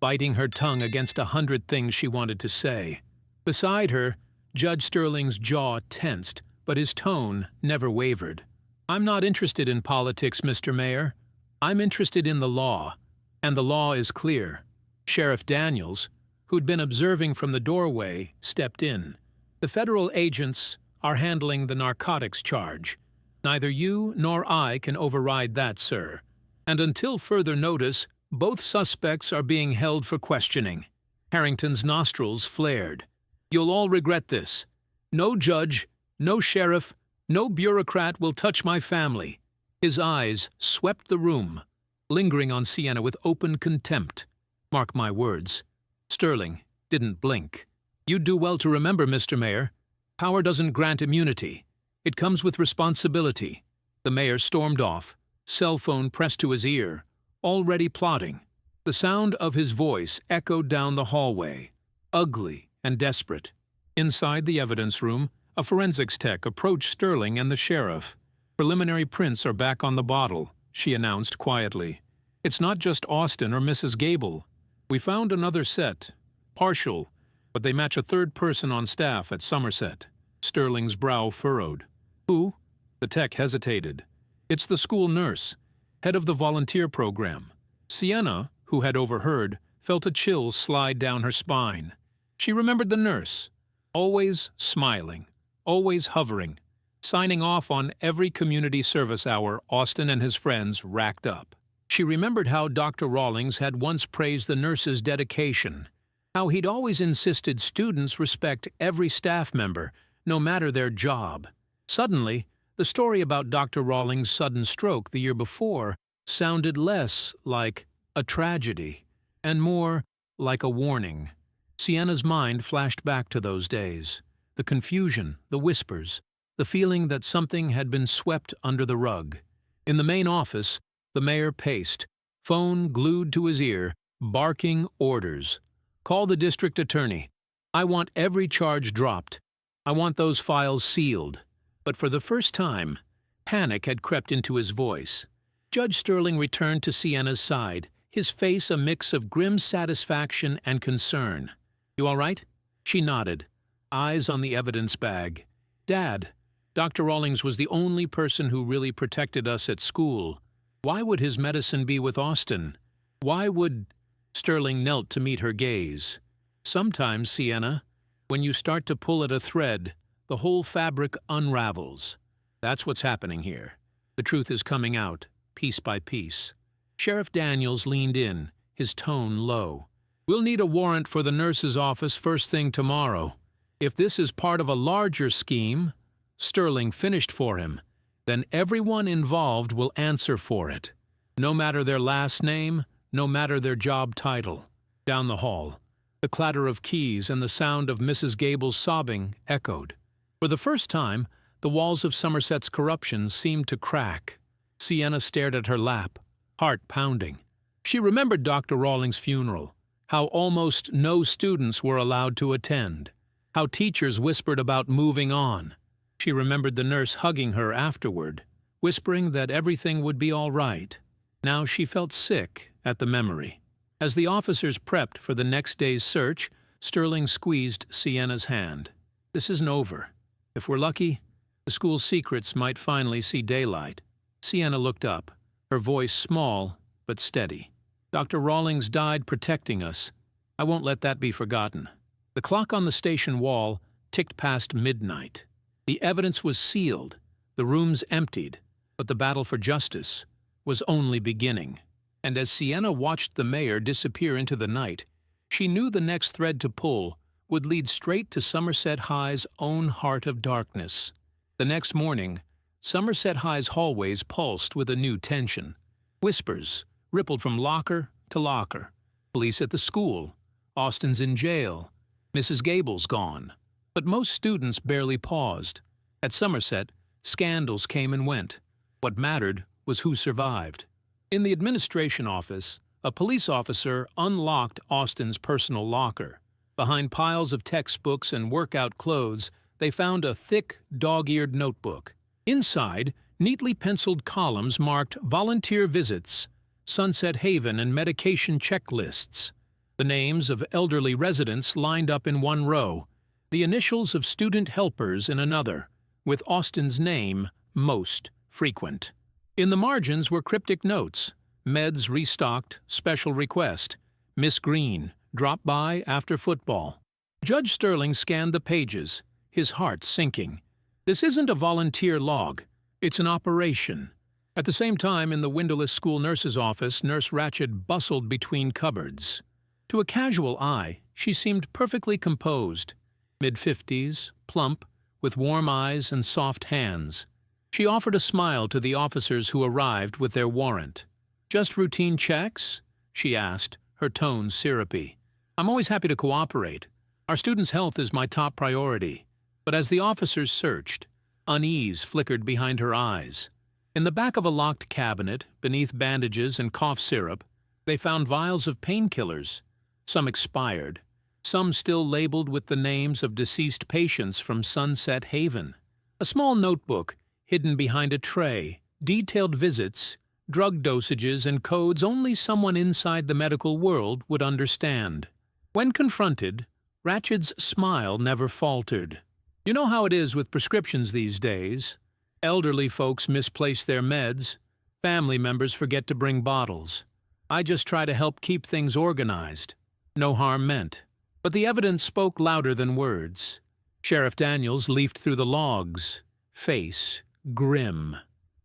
biting her tongue against 100 things she wanted to say. Beside her, Judge Sterling's jaw tensed, but his tone never wavered. "I'm not interested in politics, Mr. Mayor. I'm interested in the law, and the law is clear." Sheriff Daniels, who'd been observing from the doorway, stepped in. "The federal agents are handling the narcotics charge. Neither you nor I can override that, sir. And until further notice, both suspects are being held for questioning." Harrington's nostrils flared. "You'll all regret this. No judge, no sheriff, no bureaucrat will touch my family." His eyes swept the room, lingering on Sienna with open contempt. Mark my words. Sterling didn't blink. "You'd do well to remember, Mr. Mayor, power doesn't grant immunity. It comes with responsibility." The mayor stormed off, cell phone pressed to his ear, already plotting. The sound of his voice echoed down the hallway, ugly and desperate. Inside the evidence room, a forensics tech approached Sterling and the sheriff. "Preliminary prints are back on the bottle," she announced quietly. "It's not just Austin or Mrs. Gable. We found another set. Partial, but they match a third person on staff at Somerset." Sterling's brow furrowed. "Who?" The tech hesitated. "It's the school nurse, head of the volunteer program." Sienna, who had overheard, felt a chill slide down her spine. She remembered the nurse, always smiling, always hovering, signing off on every community service hour Austin and his friends racked up. She remembered how Dr. Rawlings had once praised the nurse's dedication, how he'd always insisted students respect every staff member, no matter their job. Suddenly, the story about Dr. Rawlings' sudden stroke the year before sounded less like a tragedy and more like a warning. Sienna's mind flashed back to those days. The confusion, the whispers, the feeling that something had been swept under the rug. In the main office, the mayor paced, phone glued to his ear, barking orders. "Call the district attorney. I want every charge dropped. I want those files sealed." But for the first time, panic had crept into his voice. Judge Sterling returned to Sienna's side, his face a mix of grim satisfaction and concern. "You all right?" She nodded, eyes on the evidence bag. "Dad, Dr. Rawlings was the only person who really protected us at school. Why would his medicine be with Austin? Why would—" Sterling knelt to meet her gaze. "Sometimes, Sienna, when you start to pull at a thread, the whole fabric unravels. That's what's happening here. The truth is coming out, piece by piece." Sheriff Daniels leaned in, his tone low. "We'll need a warrant for the nurse's office first thing tomorrow. If this is part of a larger scheme," Sterling finished for him, "then everyone involved will answer for it. No matter their last name, no matter their job title." Down the hall, the clatter of keys and the sound of Mrs. Gable's sobbing echoed. For the first time, the walls of Somerset's corruption seemed to crack. Sienna stared at her lap, heart pounding. She remembered Dr. Rawlings' funeral, how almost no students were allowed to attend, how teachers whispered about moving on. She remembered the nurse hugging her afterward, whispering that everything would be all right. Now she felt sick at the memory. As the officers prepped for the next day's search, Sterling squeezed Sienna's hand. "This isn't over. If we're lucky, the school's secrets might finally see daylight." Sienna looked up, her voice small but steady. "Dr. Rawlings died protecting us. I won't let that be forgotten." The clock on the station wall ticked past midnight. The evidence was sealed, the rooms emptied, but the battle for justice was only beginning. And as Sienna watched the mayor disappear into the night, she knew the next thread to pull would lead straight to Somerset High's own heart of darkness. The next morning, Somerset High's hallways pulsed with a new tension. Whispers rippled from locker to locker. Police at the school. Austin's in jail. Mrs. Gable's gone. But most students barely paused. At Somerset, scandals came and went. What mattered was who survived. In the administration office, a police officer unlocked Austin's personal locker. Behind piles of textbooks and workout clothes, they found a thick, dog-eared notebook. Inside, neatly penciled columns marked volunteer visits, Sunset Haven, and medication checklists. The names of elderly residents lined up in one row, the initials of student helpers in another, with Austin's name most frequent. In the margins were cryptic notes: meds restocked, special request, Miss Green, drop by after football. Judge Sterling scanned the pages, his heart sinking. This isn't a volunteer log, it's an operation. At the same time, in the windowless school nurse's office, Nurse Ratched bustled between cupboards. To a casual eye, she seemed perfectly composed, mid-50s, plump, with warm eyes and soft hands. She offered a smile to the officers who arrived with their warrant. "Just routine checks?" she asked, her tone syrupy. "I'm always happy to cooperate. Our students' health is my top priority." But as the officers searched, unease flickered behind her eyes. In the back of a locked cabinet, beneath bandages and cough syrup, they found vials of painkillers, some expired, some still labeled with the names of deceased patients from Sunset Haven. A small notebook, hidden behind a tray, detailed visits, drug dosages, and codes only someone inside the medical world would understand. When confronted, Ratched's smile never faltered. "You know how it is with prescriptions these days. Elderly folks misplace their meds. Family members forget to bring bottles. I just try to help keep things organized. No harm meant." But the evidence spoke louder than words. Sheriff Daniels leafed through the logs, face grim.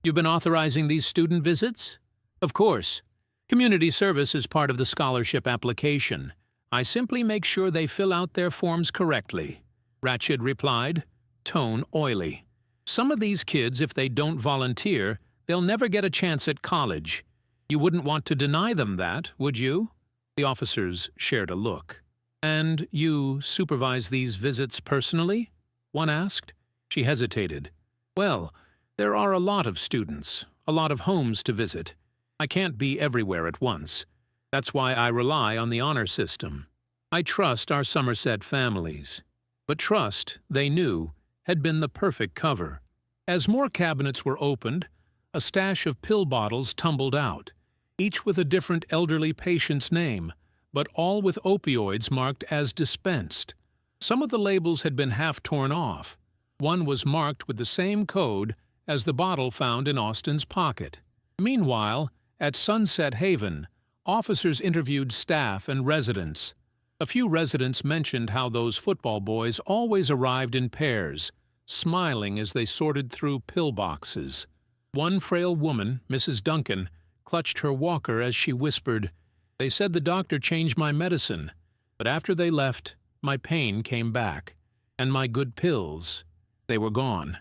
"You've been authorizing these student visits?" "Of course. Community service is part of the scholarship application. I simply make sure they fill out their forms correctly," Ratched replied, tone oily. "Some of these kids, if they don't volunteer, they'll never get a chance at college. You wouldn't want to deny them that, would you?" The officers shared a look. "And you supervise these visits personally?" one asked. She hesitated. "Well, there are a lot of students, a lot of homes to visit. I can't be everywhere at once. That's why I rely on the honor system. I trust our Somerset families." But trust, they knew, had been the perfect cover. As more cabinets were opened, a stash of pill bottles tumbled out, each with a different elderly patient's name, but all with opioids marked as dispensed. Some of the labels had been half torn off. One was marked with the same code as the bottle found in Austin's pocket. Meanwhile, at Sunset Haven, officers interviewed staff and residents. A few residents mentioned how those football boys always arrived in pairs, smiling as they sorted through pill boxes. One frail woman, Mrs. Duncan, clutched her walker as she whispered, "They said the doctor changed my medicine, but after they left, my pain came back. And my good pills, they were gone."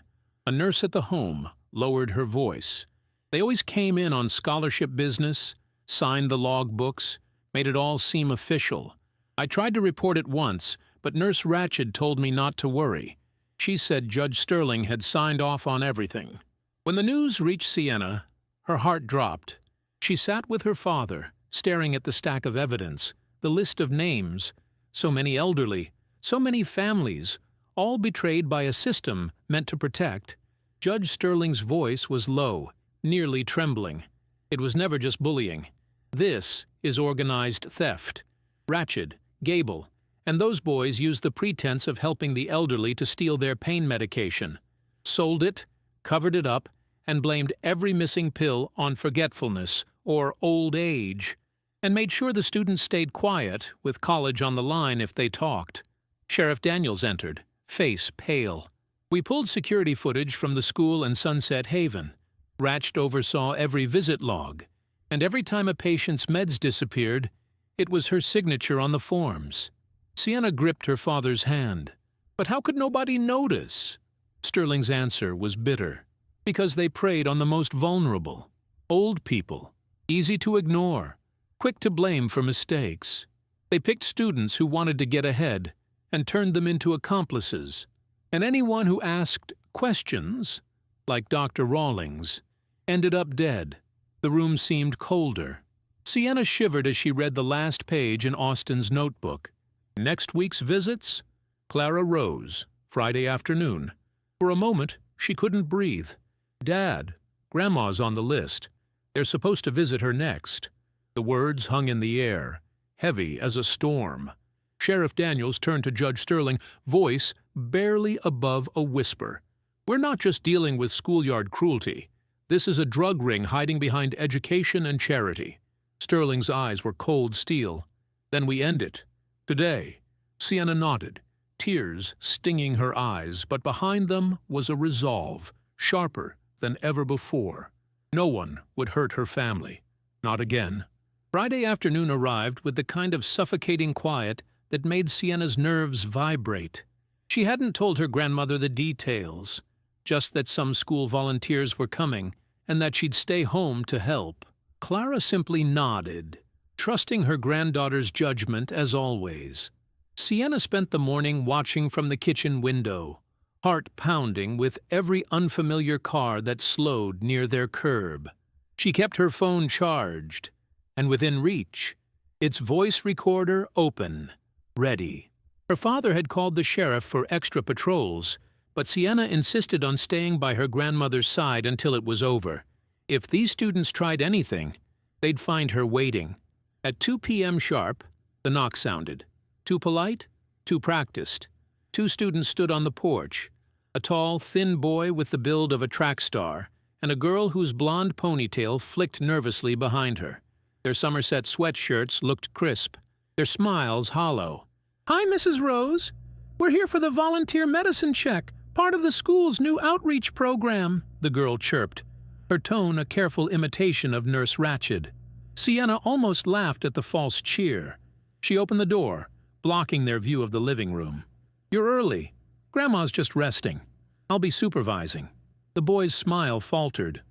A nurse at the home lowered her voice. "They always came in on scholarship business, signed the log books, made it all seem official. I tried to report it once, but Nurse Ratched told me not to worry. She said Judge Sterling had signed off on everything." When the news reached Sienna, her heart dropped. She sat with her father, staring at the stack of evidence, the list of names, so many elderly, so many families, all betrayed by a system meant to protect. Judge Sterling's voice was low, nearly trembling. "It was never just bullying. This is organized theft. Ratched, Gable, and those boys used the pretense of helping the elderly to steal their pain medication, sold it, covered it up, and blamed every missing pill on forgetfulness or old age, and made sure the students stayed quiet, with college on the line if they talked." Sheriff Daniels entered, face pale. "We pulled security footage from the school and Sunset Haven. Ratched oversaw every visit log, and every time a patient's meds disappeared, it was her signature on the forms." Sienna gripped her father's hand. "But how could nobody notice?" Sterling's answer was bitter. "Because they preyed on the most vulnerable. Old people, easy to ignore, quick to blame for mistakes. They picked students who wanted to get ahead and turned them into accomplices. And anyone who asked questions, like Dr. Rawlings, ended up dead." The room seemed colder. Sienna shivered as she read the last page in Austin's notebook. "Next week's visits? Clara Rose, Friday afternoon. For a moment, she couldn't breathe. Dad, Grandma's on the list. They're supposed to visit her next. The words hung in the air, heavy as a storm. Sheriff Daniels turned to Judge Sterling, voice barely above a whisper. We're not just dealing with schoolyard cruelty. This is a drug ring hiding behind education and charity. Sterling's eyes were cold steel. Then we end it. Today. Sienna nodded, tears stinging her eyes, but behind them was a resolve, sharper than ever before. No one would hurt her family. Not again. Friday afternoon arrived with the kind of suffocating quiet that made Sienna's nerves vibrate. She hadn't told her grandmother the details, just that some school volunteers were coming and that she'd stay home to help. Clara simply nodded, trusting her granddaughter's judgment as always. Sienna spent the morning watching from the kitchen window, heart pounding with every unfamiliar car that slowed near their curb. She kept her phone charged, and within reach, its voice recorder open, ready. Her father had called the sheriff for extra patrols, but Sienna insisted on staying by her grandmother's side until it was over. If these students tried anything, they'd find her waiting. At 2 p.m. sharp, the knock sounded. Too polite? Too practiced. 2 students stood on the porch, a tall, thin boy with the build of a track star, and a girl whose blonde ponytail flicked nervously behind her. Their Somerset sweatshirts looked crisp, their smiles hollow. "Hi, Mrs. Rose. We're here for the volunteer medicine check, part of the school's new outreach program," the girl chirped, her tone a careful imitation of Nurse Ratched. Sienna almost laughed at the false cheer. She opened the door, blocking their view of the living room. "You're early. Grandma's just resting. I'll be supervising." The boy's smile faltered.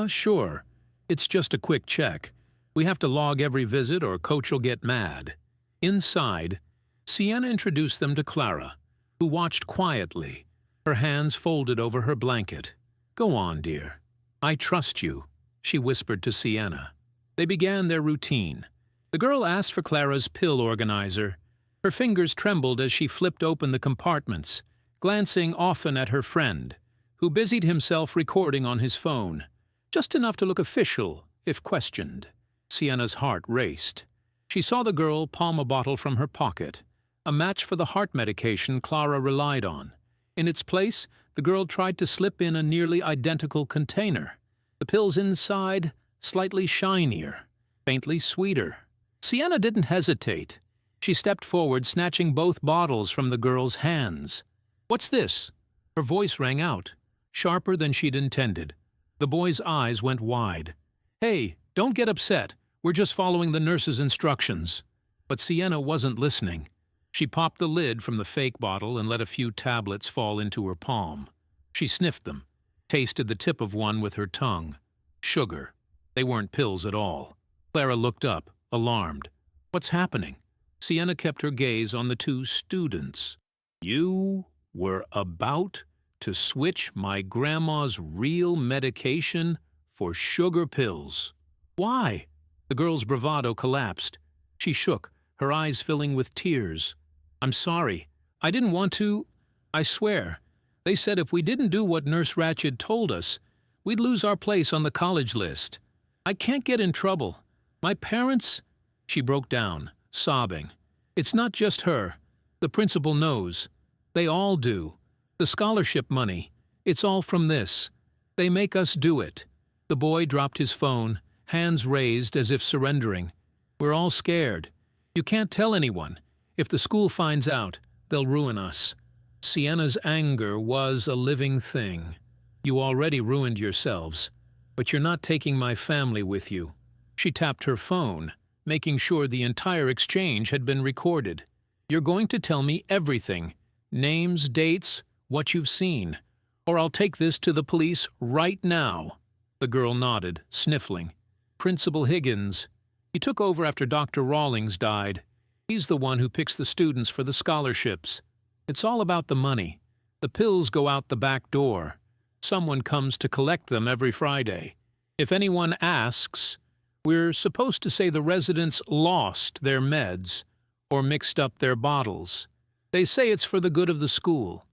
Sure. It's just a quick check. We have to log every visit or Coach will get mad." Inside, Sienna introduced them to Clara, who watched quietly, her hands folded over her blanket. "Go on, dear. I trust you," she whispered to Sienna. They began their routine. The girl asked for Clara's pill organizer. Her fingers trembled as she flipped open the compartments, glancing often at her friend, who busied himself recording on his phone, just enough to look official if questioned. Sienna's heart raced. She saw the girl palm a bottle from her pocket, a match for the heart medication Clara relied on. In its place, the girl tried to slip in a nearly identical container. The pills inside, slightly shinier, faintly sweeter. Sienna didn't hesitate. She stepped forward, snatching both bottles from the girl's hands. "What's this?" Her voice rang out, sharper than she'd intended. The boy's eyes went wide. "Hey, don't get upset. We're just following the nurse's instructions." But Sienna wasn't listening. She popped the lid from the fake bottle and let a few tablets fall into her palm. She sniffed them, tasted the tip of one with her tongue. Sugar. They weren't pills at all. Clara looked up, alarmed. "What's happening?" Sienna kept her gaze on the 2 students. "You were about to switch my grandma's real medication for sugar pills." "Why?" The girl's bravado collapsed. She shook, her eyes filling with tears. "I'm sorry. I didn't want to. I swear. They said if we didn't do what Nurse Ratched told us, we'd lose our place on the college list. I can't get in trouble. My parents—" She broke down, sobbing. "It's not just her. The principal knows. They all do. The scholarship money. It's all from this. They make us do it." The boy dropped his phone, hands raised as if surrendering. "We're all scared. You can't tell anyone. If the school finds out, they'll ruin us." Sienna's anger was a living thing. "You already ruined yourselves, but you're not taking my family with you." She tapped her phone, making sure the entire exchange had been recorded. "You're going to tell me everything. Names, dates, what you've seen. Or I'll take this to the police right now." The girl nodded, sniffling. "Principal Higgins. He took over after Dr. Rawlings died. He's the one who picks the students for the scholarships. It's all about the money. The pills go out the back door. Someone comes to collect them every Friday. If anyone asks, we're supposed to say the residents lost their meds or mixed up their bottles. They say it's for the good of the school."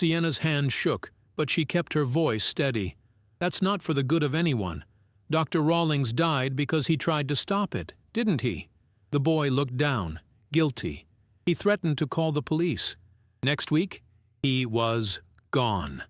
Sienna's hand shook, but she kept her voice steady. "That's not for the good of anyone. Dr. Rawlings died because he tried to stop it, didn't he?" The boy looked down, guilty. He threatened to call the police. Next week, he was gone.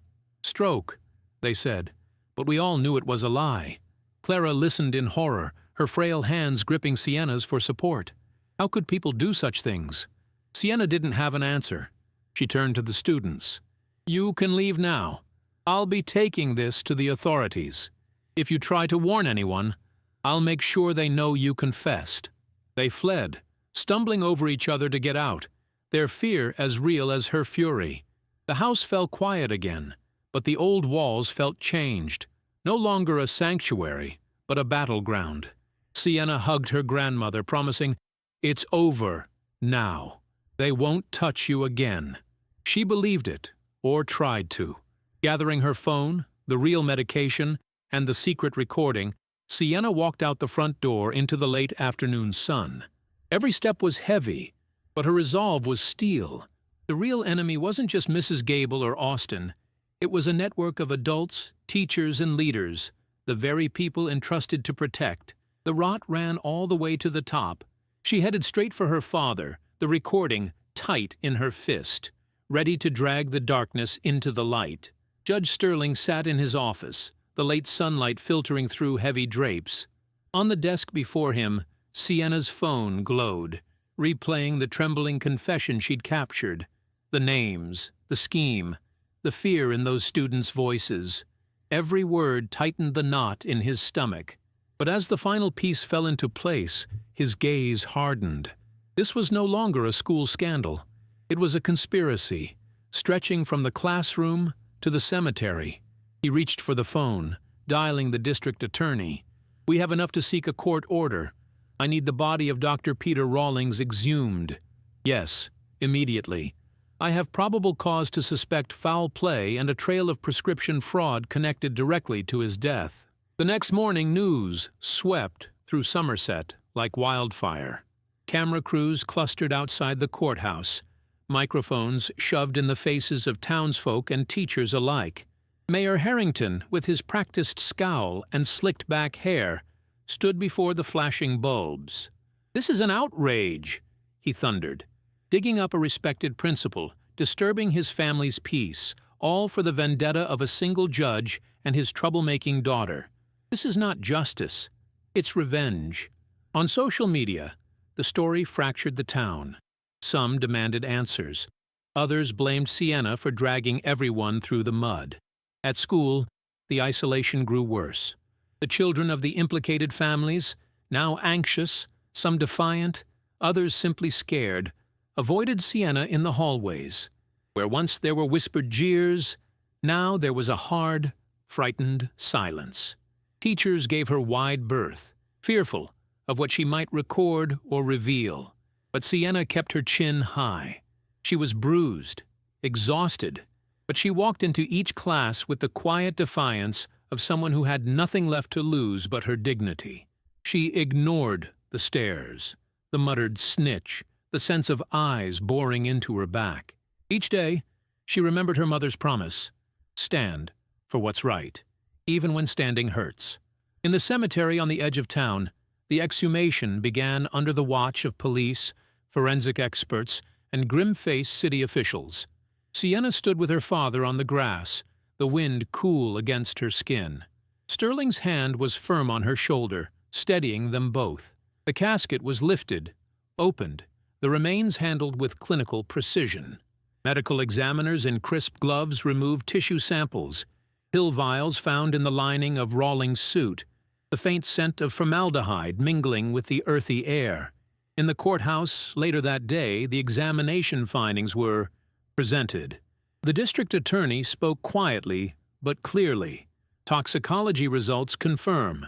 "Stroke," they said, but we all knew it was a lie. Clara listened in horror, her frail hands gripping Sienna's for support. How could people do such things? Sienna didn't have an answer. She turned to the students. "You can leave now. I'll be taking this to the authorities. If you try to warn anyone, I'll make sure they know you confessed." They fled, stumbling over each other to get out, their fear as real as her fury. The house fell quiet again, but the old walls felt changed, no longer a sanctuary, but a battleground. Sienna hugged her grandmother, promising, "It's over, now. They won't touch you again." She believed it, or tried to. Gathering her phone, the real medication, and the secret recording, Sienna walked out the front door into the late afternoon sun. Every step was heavy, but her resolve was steel. The real enemy wasn't just Mrs. Gable or Austin. It was a network of adults, teachers, and leaders, the very people entrusted to protect. The rot ran all the way to the top. She headed straight for her father, the recording tight in her fist, ready to drag the darkness into the light. Judge Sterling sat in his office, the late sunlight filtering through heavy drapes. On the desk before him, Sienna's phone glowed, replaying the trembling confession she'd captured. The names, the scheme, the fear in those students' voices. Every word tightened the knot in his stomach. But as the final piece fell into place, his gaze hardened. This was no longer a school scandal. It was a conspiracy, stretching from the classroom to the cemetery. He reached for the phone, dialing the district attorney. "We have enough to seek a court order. I need the body of Dr. Peter Rawlings exhumed." "Yes, immediately. I have probable cause to suspect foul play and a trail of prescription fraud connected directly to his death." The next morning, news swept through Somerset like wildfire. Camera crews clustered outside the courthouse, microphones shoved in the faces of townsfolk and teachers alike. Mayor Harrington, with his practiced scowl and slicked-back hair, stood before the flashing bulbs. "This is an outrage," he thundered, digging up a respected principal, disturbing his family's peace, all for the vendetta of a single judge and his troublemaking daughter. This is not justice. It's revenge. On social media, the story fractured the town. Some demanded answers. Others blamed Sienna for dragging everyone through the mud. At school, the isolation grew worse. The children of the implicated families, now anxious, some defiant, others simply scared, avoided Sienna in the hallways. Where once there were whispered jeers, now there was a hard, frightened silence. Teachers gave her wide berth, fearful of what she might record or reveal. But Sienna kept her chin high. She was bruised, exhausted, but she walked into each class with the quiet defiance of someone who had nothing left to lose but her dignity. She ignored the stares, the muttered snitch, the sense of eyes boring into her back. Each day, she remembered her mother's promise: stand for what's right, even when standing hurts. In the cemetery on the edge of town, the exhumation began under the watch of police, forensic experts, and grim-faced city officials. Sienna stood with her father on the grass, the wind cool against her skin. Sterling's hand was firm on her shoulder, steadying them both. The casket was lifted, opened, the remains handled with clinical precision. Medical examiners in crisp gloves removed tissue samples, pill vials found in the lining of Rawlings' suit, the faint scent of formaldehyde mingling with the earthy air. In the courthouse later that day, the examination findings were presented. The district attorney spoke quietly but clearly. Toxicology results confirm.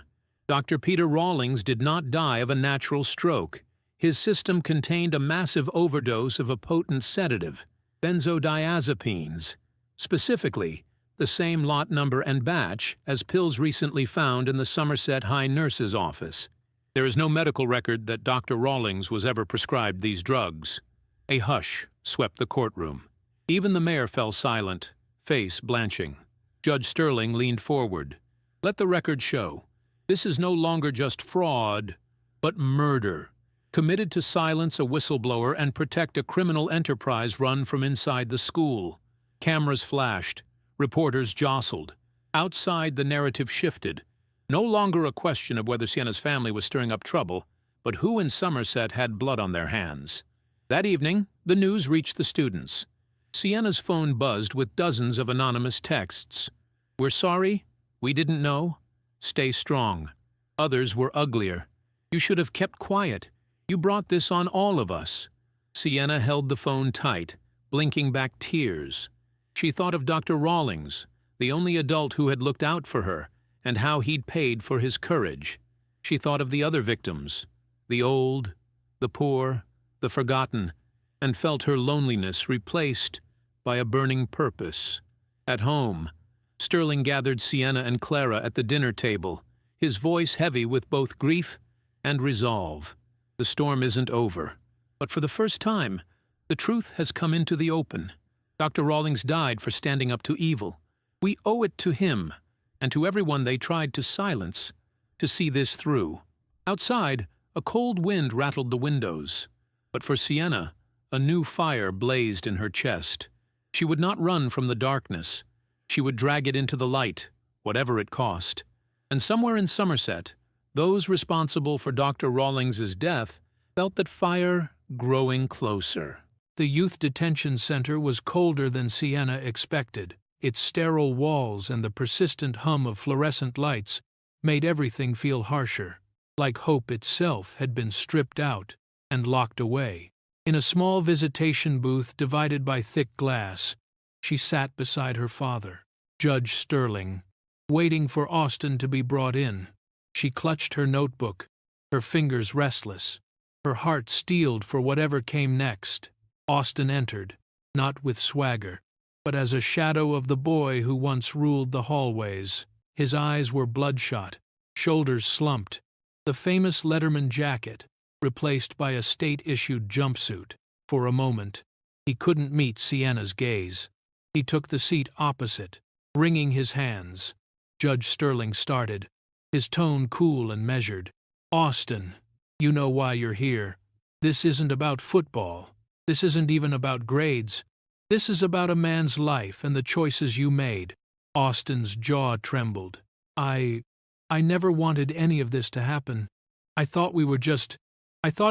Dr. Peter Rawlings did not die of a natural stroke. His system contained a massive overdose of a potent sedative, benzodiazepines, specifically the same lot number and batch as pills recently found in the Somerset High Nurse's office. There is no medical record that Dr. Rawlings was ever prescribed these drugs. A hush swept the courtroom. Even the mayor fell silent, face blanching. Judge Sterling leaned forward. Let the record show. This is no longer just fraud, but murder. Committed to silence a whistleblower and protect a criminal enterprise run from inside the school. Cameras flashed. Reporters jostled. Outside, the narrative shifted. No longer a question of whether Sienna's family was stirring up trouble, but who in Somerset had blood on their hands. That evening, the news reached the students. Sienna's phone buzzed with dozens of anonymous texts. We're sorry. We didn't know. Stay strong. Others were uglier. You should have kept quiet. You brought this on all of us. Sienna held the phone tight, blinking back tears. She thought of Dr. Rawlings, the only adult who had looked out for her, and how he'd paid for his courage. She thought of the other victims, the old, the poor, the forgotten, and felt her loneliness replaced by a burning purpose. At home, Sterling gathered Sienna and Clara at the dinner table, his voice heavy with both grief and resolve. The storm isn't over, but for the first time, the truth has come into the open. Dr. Rawlings died for standing up to evil. We owe it to him, and to everyone they tried to silence, to see this through. Outside, a cold wind rattled the windows, but for Sienna, a new fire blazed in her chest. She would not run from the darkness. She would drag it into the light, whatever it cost. And somewhere in Somerset, those responsible for Dr. Rawlings's death felt that fire growing closer. The youth detention center was colder than Sienna expected. Its sterile walls and the persistent hum of fluorescent lights made everything feel harsher, like hope itself had been stripped out and locked away. In a small visitation booth divided by thick glass, she sat beside her father, Judge Sterling, waiting for Austin to be brought in. She clutched her notebook, her fingers restless, her heart steeled for whatever came next. Austin entered, not with swagger, but as a shadow of the boy who once ruled the hallways. His eyes were bloodshot, shoulders slumped, the famous Letterman jacket replaced by a state-issued jumpsuit. For a moment, he couldn't meet Sienna's gaze. He took the seat opposite, wringing his hands. Judge Sterling started, his tone cool and measured. Austin, you know why you're here. This isn't about football. This isn't even about grades. This is about a man's life and the choices you made. Austin's jaw trembled. I never wanted any of this to happen. I thought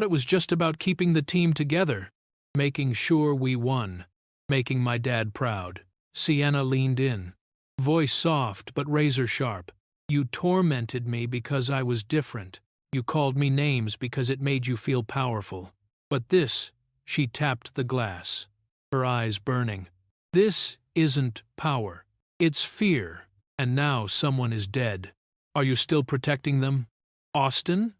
it was just about keeping the team together, making sure we won, making my dad proud. Sienna leaned in, voice soft but razor-sharp. You tormented me because I was different. You called me names because it made you feel powerful. But this, she tapped the glass, her eyes burning. This isn't power. It's fear. And now someone is dead. Are you still protecting them? Austin?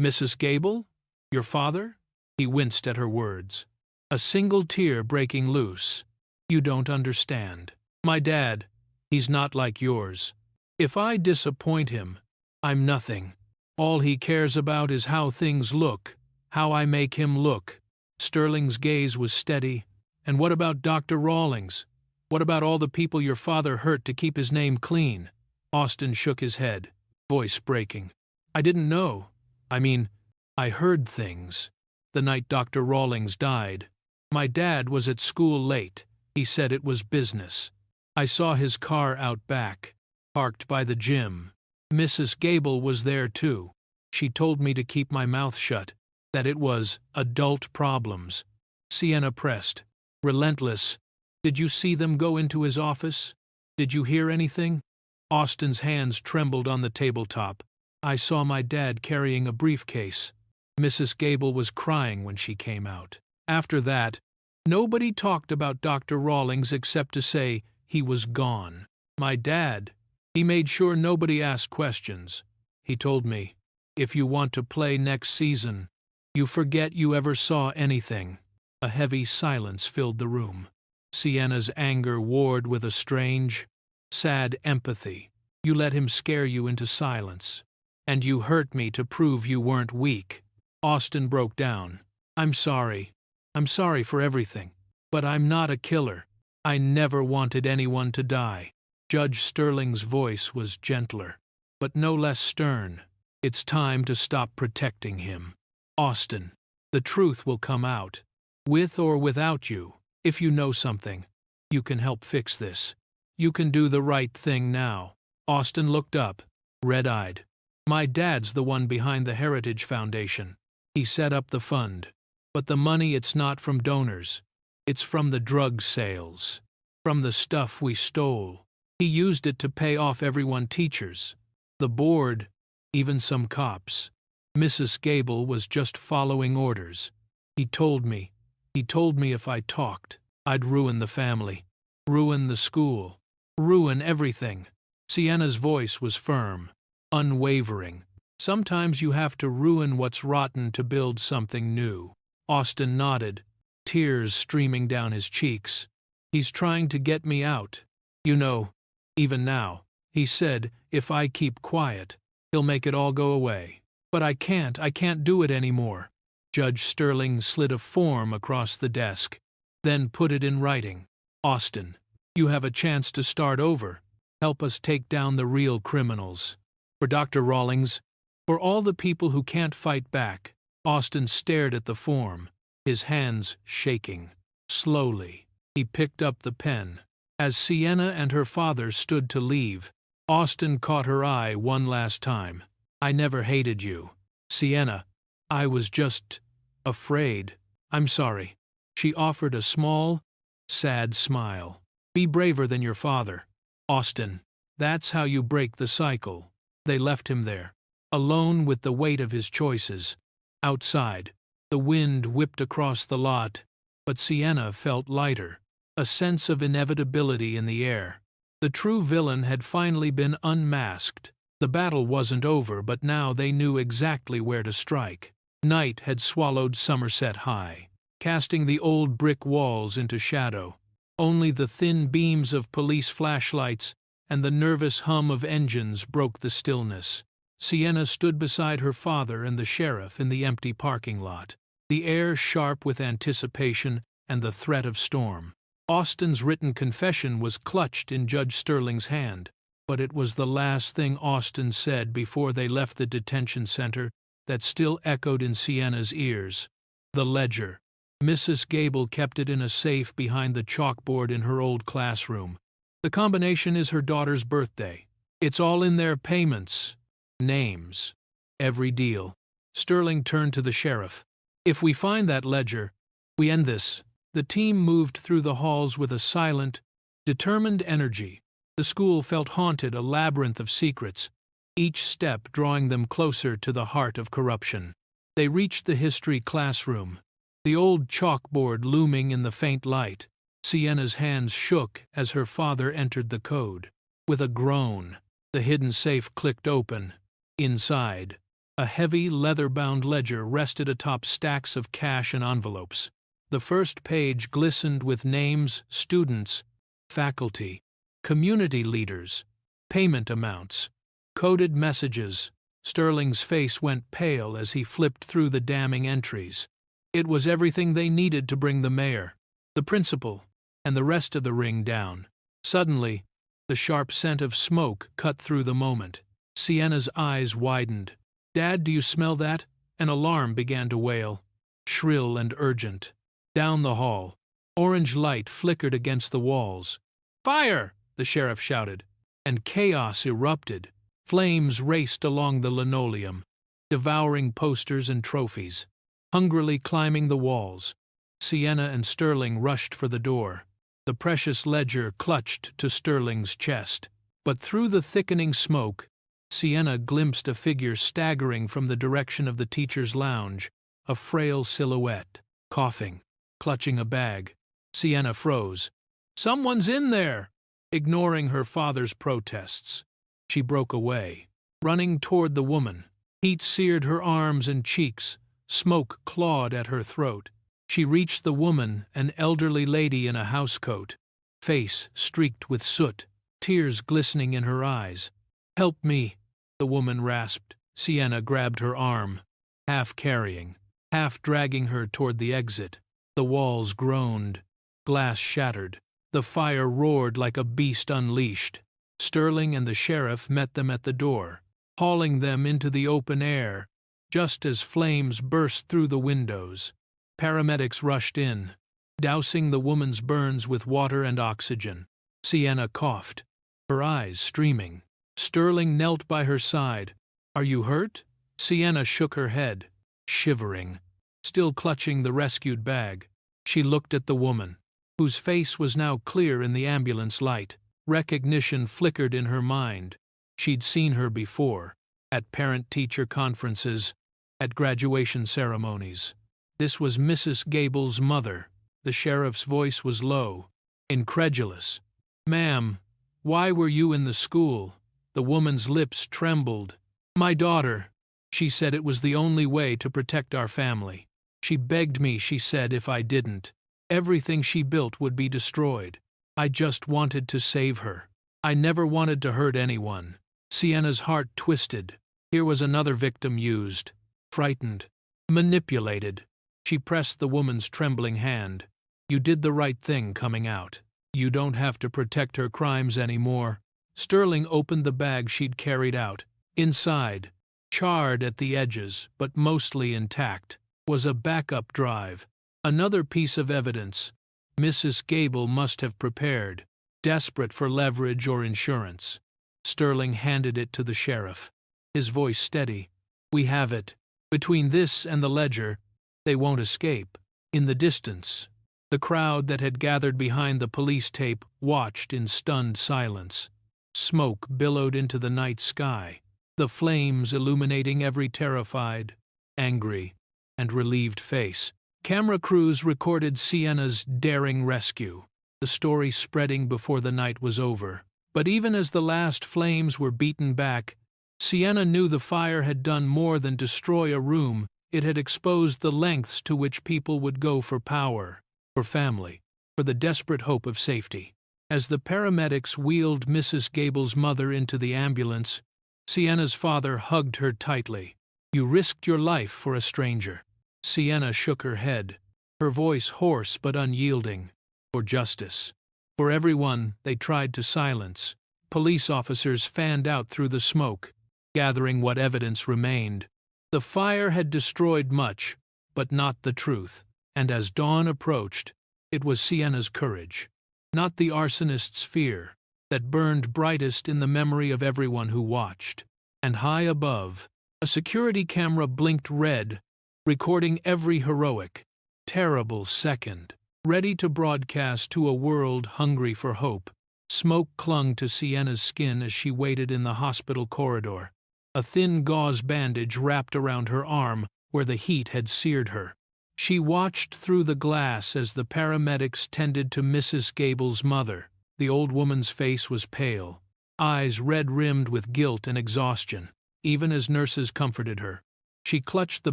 Mrs. Gable? Your father? He winced at her words, a single tear breaking loose. You don't understand. My dad, he's not like yours. If I disappoint him, I'm nothing. All he cares about is how things look, how I make him look. Sterling's gaze was steady. And what about Dr. Rawlings? What about all the people your father hurt to keep his name clean? Austin shook his head, voice breaking. I didn't know. I heard things. The night Dr. Rawlings died, my dad was at school late. He said it was business. I saw his car out back, parked by the gym. Mrs. Gable was there too. She told me to keep my mouth shut, that it was adult problems. Sienna pressed, relentless. Did you see them go into his office? Did you hear anything? Austin's hands trembled on the tabletop. I saw my dad carrying a briefcase. Mrs. Gable was crying when she came out. After that, nobody talked about Dr. Rawlings except to say he was gone. My dad, he made sure nobody asked questions. He told me, if you want to play next season, you forget you ever saw anything. A heavy silence filled the room. Sienna's anger warred with a strange, sad empathy. You let him scare you into silence. And you hurt me to prove you weren't weak. Austin broke down. I'm sorry. I'm sorry for everything. But I'm not a killer. I never wanted anyone to die. Judge Sterling's voice was gentler, but no less stern. It's time to stop protecting him. Austin, the truth will come out. With or without you, if you know something, you can help fix this. You can do the right thing now. Austin looked up, red-eyed. My dad's the one behind the Heritage Foundation. He set up the fund. But the money, it's not from donors. It's from the drug sales. From the stuff we stole. He used it to pay off everyone, teachers, the board, even some cops. Mrs. Gable was just following orders. He told me if I talked, I'd ruin the family, ruin the school, ruin everything. Sienna's voice was firm, unwavering. Sometimes you have to ruin what's rotten to build something new. Austin nodded, tears streaming down his cheeks. He's trying to get me out. You know, even now, he said, if I keep quiet, he'll make it all go away. But I can't do it anymore. Judge Sterling slid a form across the desk, then put it in writing. Austin, you have a chance to start over. Help us take down the real criminals. For Dr. Rawlings, for all the people who can't fight back. Austin stared at the form, his hands shaking. Slowly, he picked up the pen. As Sienna and her father stood to leave, Austin caught her eye one last time. I never hated you, Sienna. I was just afraid. I'm sorry. She offered a small, sad smile. Be braver than your father. Austin, that's how you break the cycle. They left him there, alone with the weight of his choices. Outside, the wind whipped across the lot, but Sienna felt lighter, a sense of inevitability in the air. The true villain had finally been unmasked. The battle wasn't over, but now they knew exactly where to strike. Night had swallowed Somerset High, casting the old brick walls into shadow. Only the thin beams of police flashlights and the nervous hum of engines broke the stillness. Sienna stood beside her father and the sheriff in the empty parking lot, the air sharp with anticipation and the threat of storm. Austin's written confession was clutched in Judge Sterling's hand, but it was the last thing Austin said before they left the detention center that still echoed in Sienna's ears. The ledger. Mrs. Gable kept it in a safe behind the chalkboard in her old classroom. The combination is her daughter's birthday. It's all in there, payments, names, every deal. Sterling turned to the sheriff. If we find that ledger, we end this. The team moved through the halls with a silent, determined energy. The school felt haunted, a labyrinth of secrets, each step drawing them closer to the heart of corruption. They reached the history classroom, the old chalkboard looming in the faint light. Sienna's hands shook as her father entered the code. With a groan, the hidden safe clicked open. Inside, a heavy, leather-bound ledger rested atop stacks of cash and envelopes. The first page glistened with names, students, faculty, community leaders, payment amounts, coded messages. Sterling's face went pale as he flipped through the damning entries. It was everything they needed to bring the mayor, the principal, and the rest of the ring down. Suddenly, the sharp scent of smoke cut through the moment. Sienna's eyes widened. "Dad, do you smell that?" An alarm began to wail, shrill and urgent. Down the hall, orange light flickered against the walls. "Fire!" the sheriff shouted, and chaos erupted. Flames raced along the linoleum, devouring posters and trophies. Hungrily climbing the walls, Sienna and Sterling rushed for the door. The precious ledger clutched to Sterling's chest. But through the thickening smoke, Sienna glimpsed a figure staggering from the direction of the teacher's lounge, a frail silhouette, coughing, clutching a bag. Sienna froze. "Someone's in there!" Ignoring her father's protests, she broke away, running toward the woman. Heat seared her arms and cheeks. Smoke clawed at her throat. She reached the woman, an elderly lady in a housecoat, face streaked with soot, tears glistening in her eyes. "Help me," the woman rasped. Sienna grabbed her arm, half carrying, half dragging her toward the exit. The walls groaned, glass shattered. The fire roared like a beast unleashed. Sterling and the sheriff met them at the door, hauling them into the open air. Just as flames burst through the windows, paramedics rushed in, dousing the woman's burns with water and oxygen. Sienna coughed, her eyes streaming. Sterling knelt by her side. "Are you hurt?" Sienna shook her head, shivering, still clutching the rescued bag. She looked at the woman, whose face was now clear in the ambulance light. Recognition flickered in her mind. She'd seen her before, at parent-teacher conferences, at graduation ceremonies. This was Mrs. Gable's mother. The sheriff's voice was low, incredulous. "Ma'am, why were you in the school?" The woman's lips trembled. "My daughter. She said it was the only way to protect our family. She begged me, she said, if I didn't, everything she built would be destroyed. I just wanted to save her. I never wanted to hurt anyone." Sienna's heart twisted. Here was another victim used, frightened, manipulated. She pressed the woman's trembling hand. "You did the right thing coming out. You don't have to protect her crimes anymore." Sterling opened the bag she'd carried out. Inside, charred at the edges but mostly intact, was a backup drive. Another piece of evidence Mrs. Gable must have prepared, desperate for leverage or insurance. Sterling handed it to the sheriff, his voice steady. "We have it. Between this and the ledger, they won't escape." In the distance, the crowd that had gathered behind the police tape watched in stunned silence. Smoke billowed into the night sky, the flames illuminating every terrified, angry, and relieved face. Camera crews recorded Sienna's daring rescue, the story spreading before the night was over. But even as the last flames were beaten back, Sienna knew the fire had done more than destroy a room. It had exposed the lengths to which people would go for power, for family, for the desperate hope of safety. As the paramedics wheeled Mrs. Gable's mother into the ambulance, Sienna's father hugged her tightly. "You risked your life for a stranger." Sienna shook her head, her voice hoarse but unyielding. "For justice. For everyone they tried to silence." Police officers fanned out through the smoke, gathering what evidence remained. The fire had destroyed much, but not the truth. And as dawn approached, it was Sienna's courage, not the arsonist's fear, that burned brightest in the memory of everyone who watched. And high above, a security camera blinked red, recording every heroic, terrible second, ready to broadcast to a world hungry for hope. Smoke clung to Sienna's skin as she waited in the hospital corridor. A thin gauze bandage wrapped around her arm where the heat had seared her. She watched through the glass as the paramedics tended to Mrs. Gable's mother. The old woman's face was pale, eyes red-rimmed with guilt and exhaustion, even as nurses comforted her. She clutched the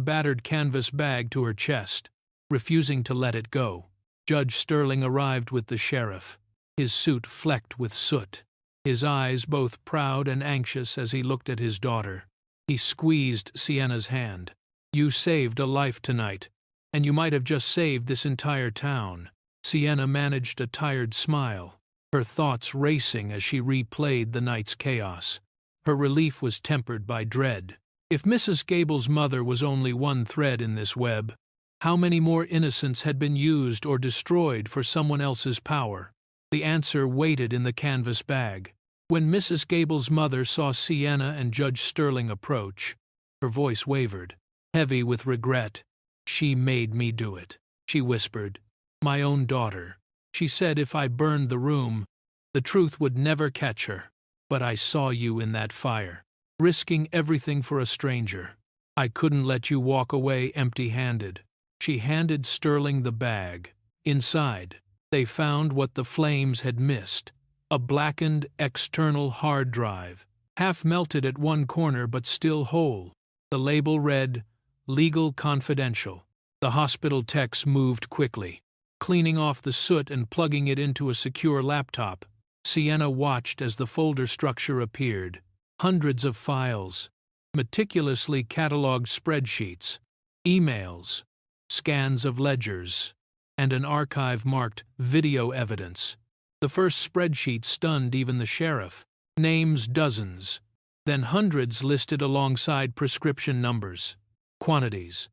battered canvas bag to her chest, refusing to let it go. Judge Sterling arrived with the sheriff, his suit flecked with soot, his eyes both proud and anxious as he looked at his daughter. He squeezed Sienna's hand. "You saved a life tonight, and you might have just saved this entire town." Sienna managed a tired smile, her thoughts racing as she replayed the night's chaos. Her relief was tempered by dread. If Mrs. Gable's mother was only one thread in this web, how many more innocents had been used or destroyed for someone else's power? The answer waited in the canvas bag. When Mrs. Gable's mother saw Sienna and Judge Sterling approach, her voice wavered, heavy with regret. "She made me do it," she whispered. "My own daughter. She said if I burned the room, the truth would never catch her. But I saw you in that fire, risking everything for a stranger. I couldn't let you walk away empty-handed." She handed Sterling the bag. Inside, they found what the flames had missed: a blackened external hard drive, half melted at one corner but still whole. The label read, "Legal Confidential." The hospital techs moved quickly, cleaning off the soot and plugging it into a secure laptop. Sienna watched as the folder structure appeared. Hundreds of files, meticulously catalogued spreadsheets, emails, scans of ledgers, and an archive marked video evidence. The first spreadsheet stunned even the sheriff. Names dozens, then hundreds listed alongside prescription numbers, quantities,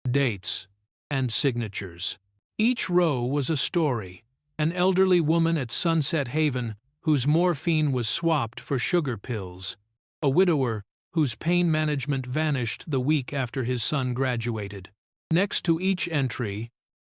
dates, and signatures. Each row was a story. An elderly woman at Sunset Haven whose morphine was swapped for sugar pills. A widower whose pain management vanished the week after his son graduated. Next to each entry,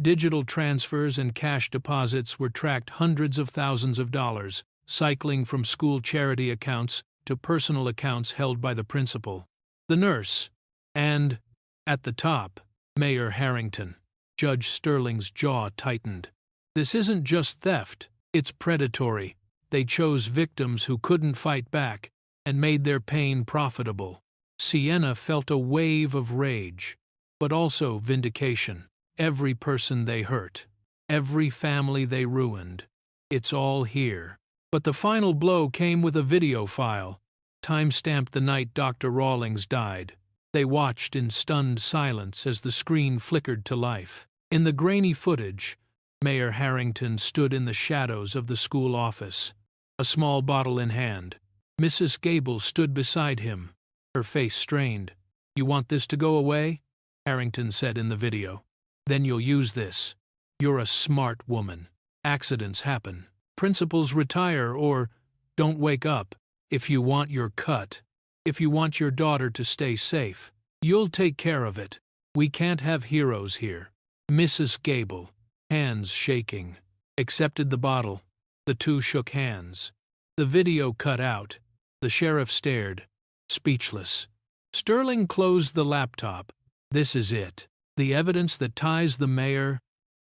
digital transfers and cash deposits were tracked hundreds of thousands of dollars, cycling from school charity accounts to personal accounts held by the principal, the nurse, and, at the top, Mayor Harrington. Judge Sterling's jaw tightened. This isn't just theft, it's predatory. They chose victims who couldn't fight back and made their pain profitable. Sienna felt a wave of rage, but also vindication. Every person they hurt, every family they ruined, it's all here. But the final blow came with a video file, time-stamped the night Dr. Rawlings died. They watched in stunned silence as the screen flickered to life. In the grainy footage, Mayor Harrington stood in the shadows of the school office, a small bottle in hand. Mrs. Gable stood beside him, her face strained. "You want this to go away?" Harrington said in the video. "Then you'll use this. You're a smart woman. Accidents happen. Principals retire or don't wake up. If you want your cut, if you want your daughter to stay safe, you'll take care of it. We can't have heroes here." Mrs. Gable, hands shaking, accepted the bottle. The two shook hands. The video cut out. The sheriff stared, speechless. Sterling closed the laptop. This is it. The evidence that ties the mayor,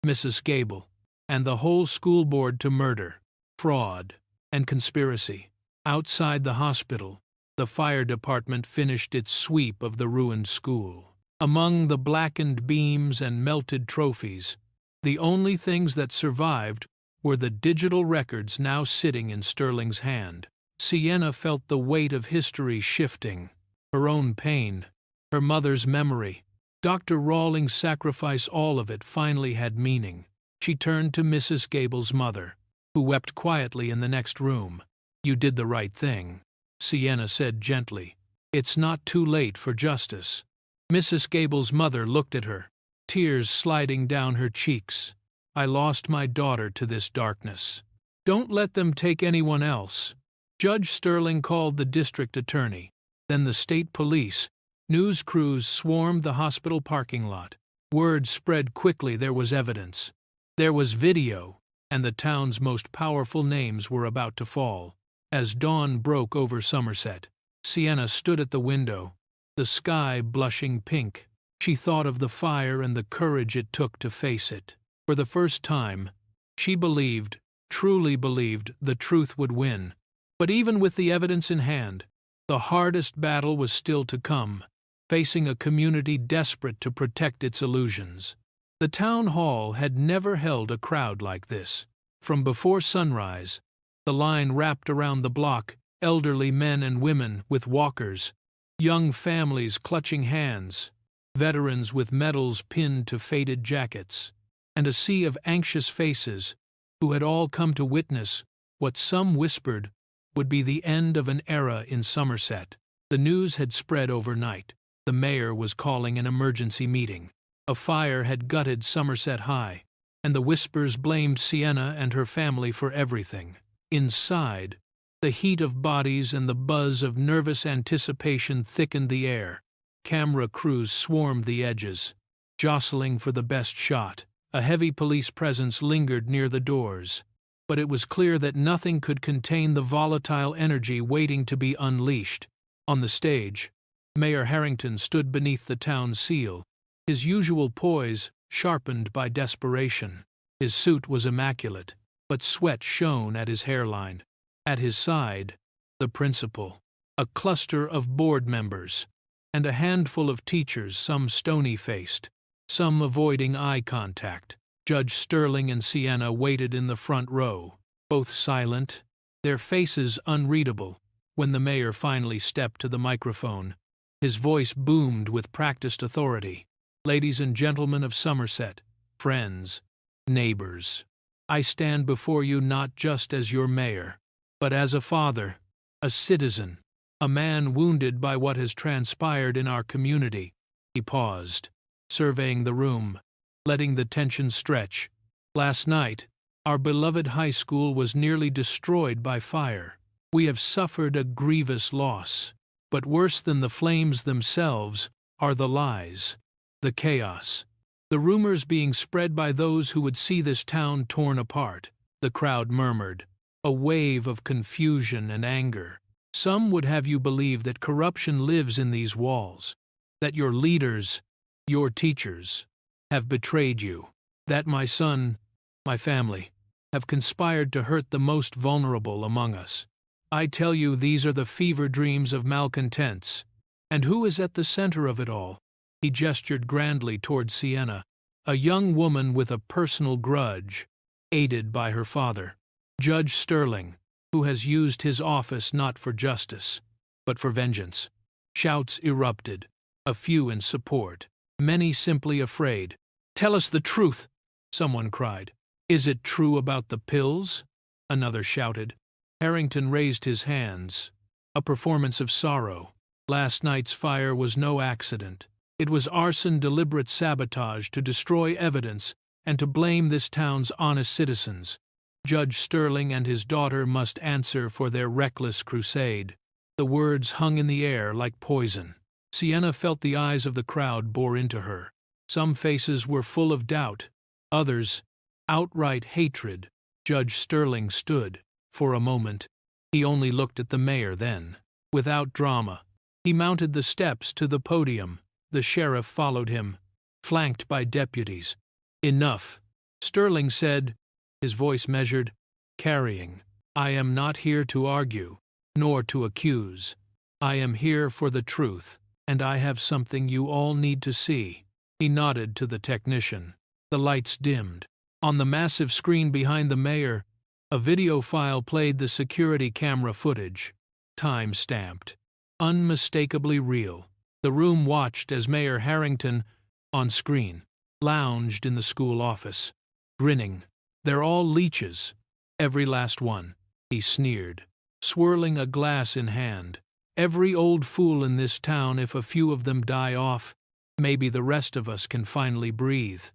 Mrs. Gable, and the whole school board to murder, fraud, and conspiracy. Outside the hospital, the fire department finished its sweep of the ruined school. Among the blackened beams and melted trophies, the only things that survived were the digital records now sitting in Sterling's hand. Sienna felt the weight of history shifting. Her own pain, her mother's memory, Dr. Rawlings' sacrifice, all of it finally had meaning. She turned to Mrs. Gable's mother, who wept quietly in the next room. "You did the right thing," Sienna said gently. "It's not too late for justice." Mrs. Gable's mother looked at her, tears sliding down her cheeks. "I lost my daughter to this darkness. Don't let them take anyone else." Judge Sterling called the district attorney, then the state police. News crews swarmed the hospital parking lot. Word spread quickly there was evidence. There was video, and the town's most powerful names were about to fall. As dawn broke over Somerset, Sienna stood at the window, the sky blushing pink. She thought of the fire and the courage it took to face it. For the first time, she believed, truly believed, the truth would win. But even with the evidence in hand, the hardest battle was still to come, facing a community desperate to protect its illusions. The town hall had never held a crowd like this. From before sunrise, the line wrapped around the block, elderly men and women with walkers, young families clutching hands, veterans with medals pinned to faded jackets, and a sea of anxious faces who had all come to witness what some whispered would be the end of an era in Somerset. The news had spread overnight. The mayor was calling an emergency meeting. A fire had gutted Somerset High, and the whispers blamed Sienna and her family for everything. Inside, the heat of bodies and the buzz of nervous anticipation thickened the air. Camera crews swarmed the edges, jostling for the best shot. A heavy police presence lingered near the doors, but it was clear that nothing could contain the volatile energy waiting to be unleashed. On the stage, Mayor Harrington stood beneath the town's seal, his usual poise sharpened by desperation. His suit was immaculate, but sweat shone at his hairline. At his side, the principal, a cluster of board members, and a handful of teachers, some stony-faced, some avoiding eye contact. Judge Sterling and Sienna waited in the front row, both silent, their faces unreadable. When the mayor finally stepped to the microphone, his voice boomed with practiced authority. "Ladies and gentlemen of Somerset, friends, neighbors, I stand before you not just as your mayor, but as a father, a citizen, a man wounded by what has transpired in our community." He paused, surveying the room, letting the tension stretch. "Last night, our beloved high school was nearly destroyed by fire. We have suffered a grievous loss, but worse than the flames themselves are the lies, the chaos, the rumors being spread by those who would see this town torn apart." The crowd murmured, a wave of confusion and anger. "Some would have you believe that corruption lives in these walls, that your leaders, your teachers, have betrayed you, that my son, my family, have conspired to hurt the most vulnerable among us. I tell you, these are the fever dreams of malcontents. And who is at the center of it all?" He gestured grandly toward Sienna, a young woman with a personal grudge, aided by her father, Judge Sterling, who has used his office not for justice, but for vengeance. Shouts erupted, a few in support, many simply afraid. "Tell us the truth," someone cried. "Is it true about the pills?" another shouted. Harrington raised his hands, a performance of sorrow. "Last night's fire was no accident. It was arson, deliberate sabotage to destroy evidence and to blame this town's honest citizens. Judge Sterling and his daughter must answer for their reckless crusade." The words hung in the air like poison. Sienna felt the eyes of the crowd bore into her. Some faces were full of doubt, others, outright hatred. Judge Sterling stood. For a moment, he only looked at the mayor then. Without drama, he mounted the steps to the podium. The sheriff followed him, flanked by deputies. "Enough," Sterling said, his voice measured, carrying. "I am not here to argue, nor to accuse. I am here for the truth, and I have something you all need to see." He nodded to the technician. The lights dimmed. On the massive screen behind the mayor, a video file played the security camera footage, time-stamped, unmistakably real. The room watched as Mayor Harrington, on screen, lounged in the school office, grinning. "They're all leeches, every last one," he sneered, swirling a glass in hand. "Every old fool in this town. If a few of them die off, maybe the rest of us can finally breathe.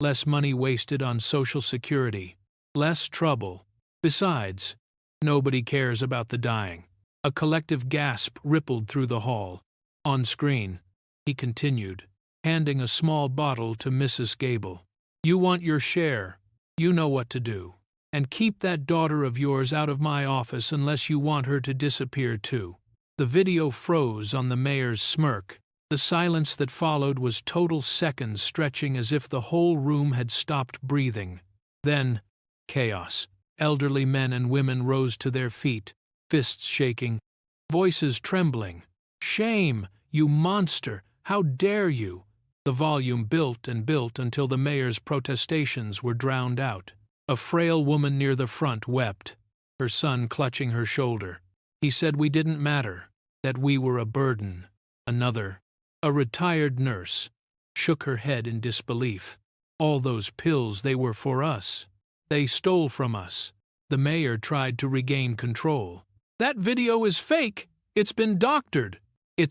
Less money wasted on Social Security, less trouble. Besides, nobody cares about the dying." A collective gasp rippled through the hall. On screen, he continued, handing a small bottle to Mrs. Gable. "You want your share. You know what to do. And keep that daughter of yours out of my office unless you want her to disappear too." The video froze on the mayor's smirk. The silence that followed was total seconds, stretching as if the whole room had stopped breathing. Then, chaos. Elderly men and women rose to their feet, fists shaking, voices trembling. "Shame, you monster! How dare you!" The volume built and built until the mayor's protestations were drowned out. A frail woman near the front wept, her son clutching her shoulder. "He said we didn't matter, that we were a burden." Another, a retired nurse, shook her head in disbelief. "All those pills, they were for us. They stole from us." The mayor tried to regain control. "That video is fake! It's been doctored!"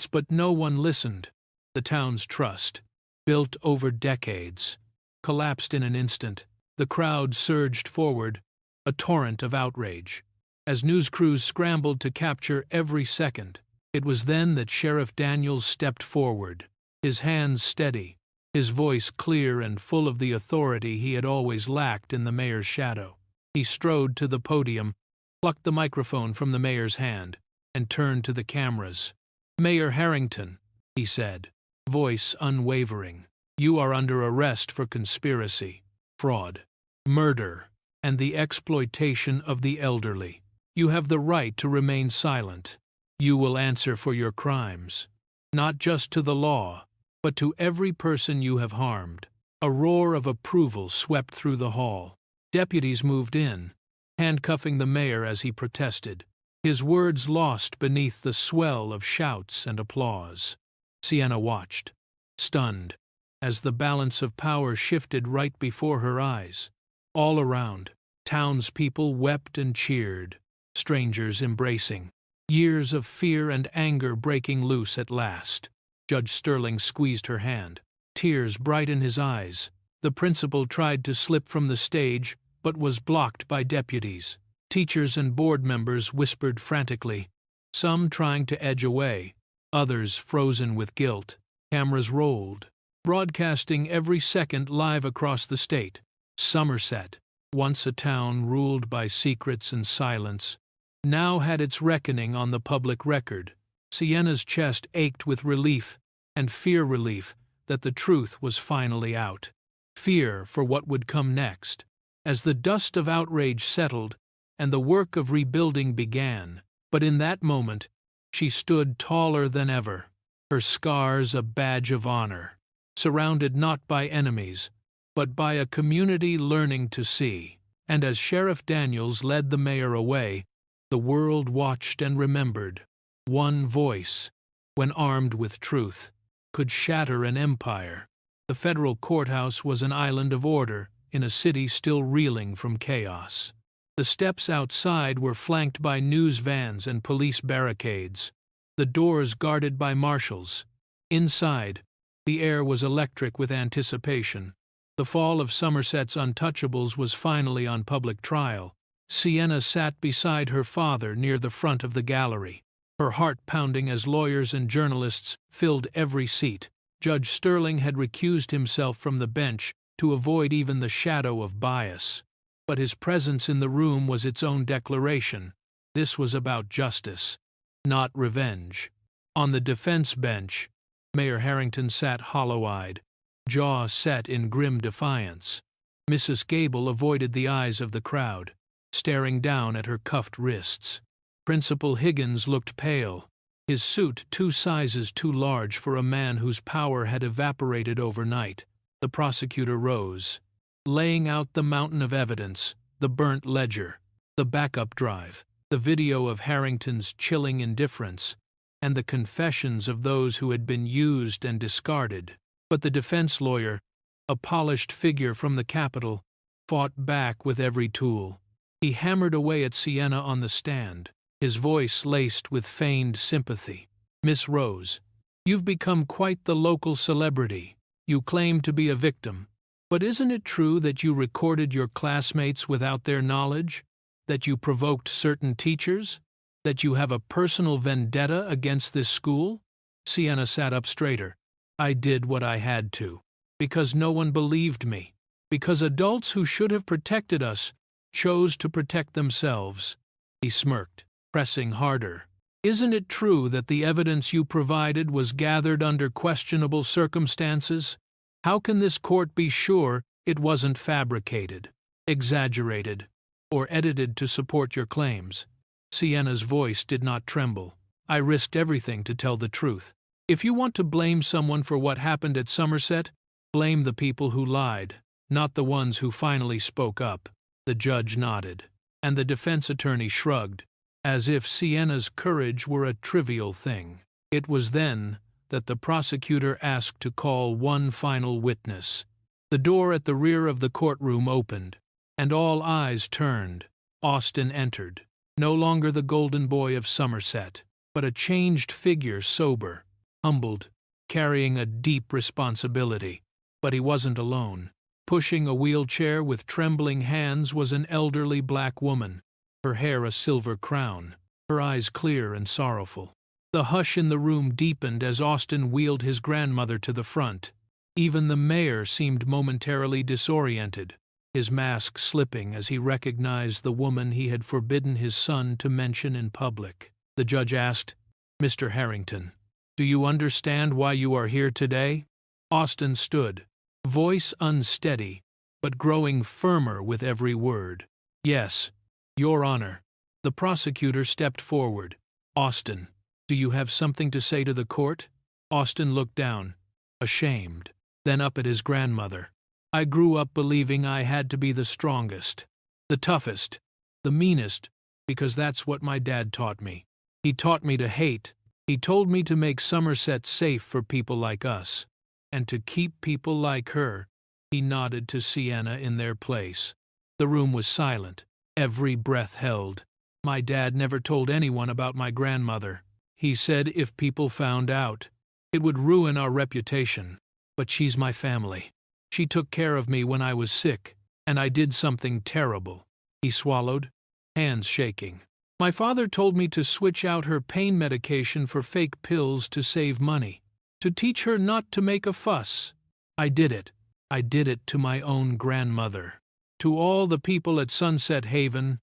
But no one listened. The town's trust, built over decades, collapsed in an instant. The crowd surged forward, a torrent of outrage, as news crews scrambled to capture every second. It was then that Sheriff Daniels stepped forward, his hands steady, his voice clear and full of the authority he had always lacked in the mayor's shadow. He strode to the podium, plucked the microphone from the mayor's hand, and turned to the cameras. "Mayor Harrington," he said, voice unwavering, "you are under arrest for conspiracy, fraud, murder, and the exploitation of the elderly. You have the right to remain silent. You will answer for your crimes, not just to the law, but to every person you have harmed." A roar of approval swept through the hall. Deputies moved in, handcuffing the mayor as he protested, his words lost beneath the swell of shouts and applause. Sienna watched, stunned, as the balance of power shifted right before her eyes. All around, Townspeople wept and cheered, strangers embracing. Years of fear and anger breaking loose at last. Judge Sterling squeezed her hand, tears bright in his eyes. The principal tried to slip from the stage, but was blocked by deputies. Teachers and board members whispered frantically, some trying to edge away, others frozen with guilt. Cameras rolled, broadcasting every second live across the state. Somerset, once a town ruled by secrets and silence, now had its reckoning on the public record. Sienna's chest ached with relief and fear-relief that the truth was finally out. Fear for what would come next. As the dust of outrage settled and the work of rebuilding began, but in that moment, she stood taller than ever, her scars a badge of honor, surrounded not by enemies, but by a community learning to see. And as Sheriff Daniels led the mayor away, the world watched and remembered. One voice, when armed with truth, could shatter an empire. The federal courthouse was an island of order in a city still reeling from chaos. The steps outside were flanked by news vans and police barricades, the doors guarded by marshals. Inside, the air was electric with anticipation. The fall of Somerset's untouchables was finally on public trial. Sienna sat beside her father near the front of the gallery, her heart pounding as lawyers and journalists filled every seat. Judge Sterling had recused himself from the bench to avoid even the shadow of bias. But his presence in the room was its own declaration. This was about justice, not revenge. On the defense bench, Mayor Harrington sat hollow-eyed, jaw set in grim defiance. Mrs. Gable avoided the eyes of the crowd, staring down at her cuffed wrists. Principal Higgins looked pale, his suit 2 sizes too large for a man whose power had evaporated overnight. The prosecutor rose, laying out the mountain of evidence, the burnt ledger, the backup drive, the video of Harrington's chilling indifference, and the confessions of those who had been used and discarded. But the defense lawyer, a polished figure from the Capitol, fought back with every tool. He hammered away at Sienna on the stand, his voice laced with feigned sympathy. Miss Rose, you've become quite the local celebrity. You claim to be a victim. But isn't it true that you recorded your classmates without their knowledge? That you provoked certain teachers? That you have a personal vendetta against this school? Sienna sat up straighter. I did what I had to. Because no one believed me. Because adults who should have protected us chose to protect themselves. He smirked, pressing harder. Isn't it true that the evidence you provided was gathered under questionable circumstances? How can this court be sure it wasn't fabricated, exaggerated, or edited to support your claims? Sienna's voice did not tremble. I risked everything to tell the truth. If you want to blame someone for what happened at Somerset, blame the people who lied, not the ones who finally spoke up. The judge nodded, and the defense attorney shrugged, as if Sienna's courage were a trivial thing. It was then that the prosecutor asked to call one final witness. The door at the rear of the courtroom opened, and all eyes turned. Austin entered, no longer the golden boy of Somerset, but a changed figure, sober, humbled, carrying a deep responsibility. But he wasn't alone. Pushing a wheelchair with trembling hands was an elderly black woman, her hair a silver crown, her eyes clear and sorrowful. The hush in the room deepened as Austin wheeled his grandmother to the front. Even the mayor seemed momentarily disoriented, his mask slipping as he recognized the woman he had forbidden his son to mention in public. The judge asked, "Mr. Harrington, do you understand why you are here today?" Austin stood, voice unsteady, but growing firmer with every word. "Yes, Your Honor." The prosecutor stepped forward. "Austin, do you have something to say to the court?" Austin looked down, ashamed, then up at his grandmother. "I grew up believing I had to be the strongest, the toughest, the meanest, because that's what my dad taught me. He taught me to hate. He told me to make Somerset safe for people like us, and to keep people like her." He nodded to Sienna in their place. The room was silent, every breath held. My dad never told anyone about my grandmother. He said if people found out, it would ruin our reputation. But she's my family. She took care of me when I was sick, and I did something terrible. He swallowed, hands shaking. My father told me to switch out her pain medication for fake pills to save money, to teach her not to make a fuss. I did it. I did it to my own grandmother. To all the people at Sunset Haven,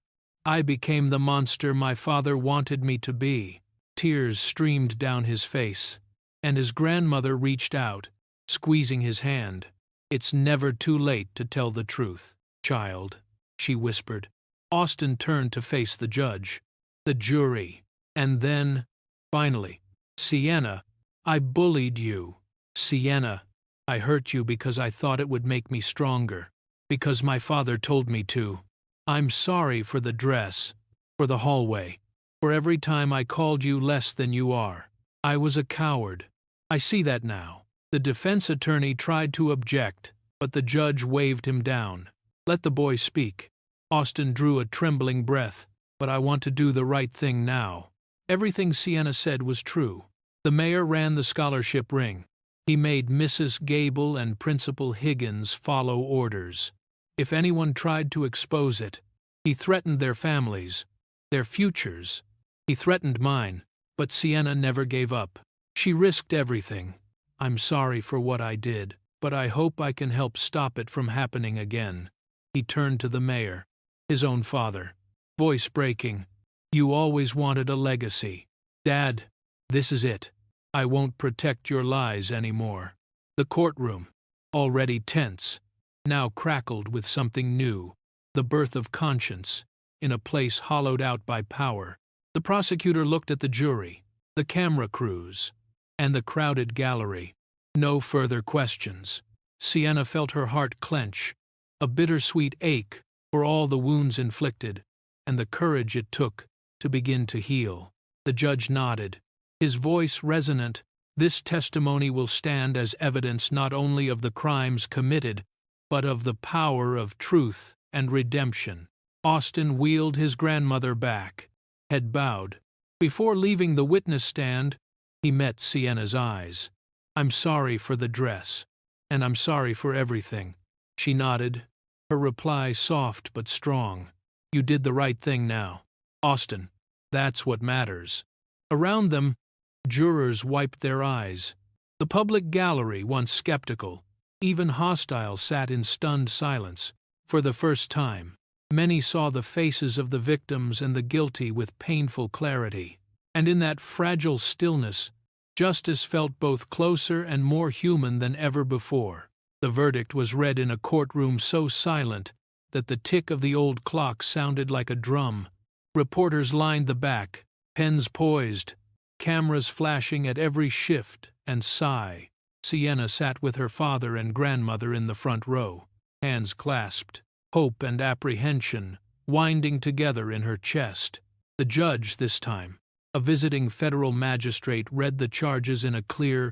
I became the monster my father wanted me to be. Tears streamed down his face, and his grandmother reached out, squeezing his hand. It's never too late to tell the truth, child, she whispered. Austin turned to face the judge, the jury, and then, finally, Sienna, I bullied you. Sienna, I hurt you because I thought it would make me stronger, because my father told me to. I'm sorry for the dress, for the hallway, for every time I called you less than you are. I was a coward. I see that now. The defense attorney tried to object, but the judge waved him down. Let the boy speak. Austin drew a trembling breath. But I want to do the right thing now. Everything Sienna said was true. The mayor ran the scholarship ring. He made Mrs. Gable and Principal Higgins follow orders. If anyone tried to expose it, he threatened their families, their futures. He threatened mine, but Sienna never gave up. She risked everything. I'm sorry for what I did, but I hope I can help stop it from happening again. He turned to the mayor, his own father, voice breaking. You always wanted a legacy. Dad, this is it. I won't protect your lies anymore. The courtroom, already tense, now crackled with something new, the birth of conscience, in a place hollowed out by power. The prosecutor looked at the jury, the camera crews, and the crowded gallery. No further questions. Sienna felt her heart clench, a bittersweet ache for all the wounds inflicted, and the courage it took to begin to heal. The judge nodded, his voice resonant. This testimony will stand as evidence not only of the crimes committed, but of the power of truth and redemption. Austin wheeled his grandmother back, head bowed. Before leaving the witness stand, he met Sienna's eyes. I'm sorry for the dress, and I'm sorry for everything. She nodded, her reply soft but strong. You did the right thing now, Austin. That's what matters. Around them, jurors wiped their eyes. The public gallery, once skeptical, even hostile, sat in stunned silence. For the first time, many saw the faces of the victims and the guilty with painful clarity. And in that fragile stillness, justice felt both closer and more human than ever before. The verdict was read in a courtroom so silent that the tick of the old clock sounded like a drum. Reporters lined the back, pens poised, cameras flashing at every shift and sigh. Sienna sat with her father and grandmother in the front row, hands clasped, hope and apprehension winding together in her chest. The judge, this time, a visiting federal magistrate, read the charges in a clear,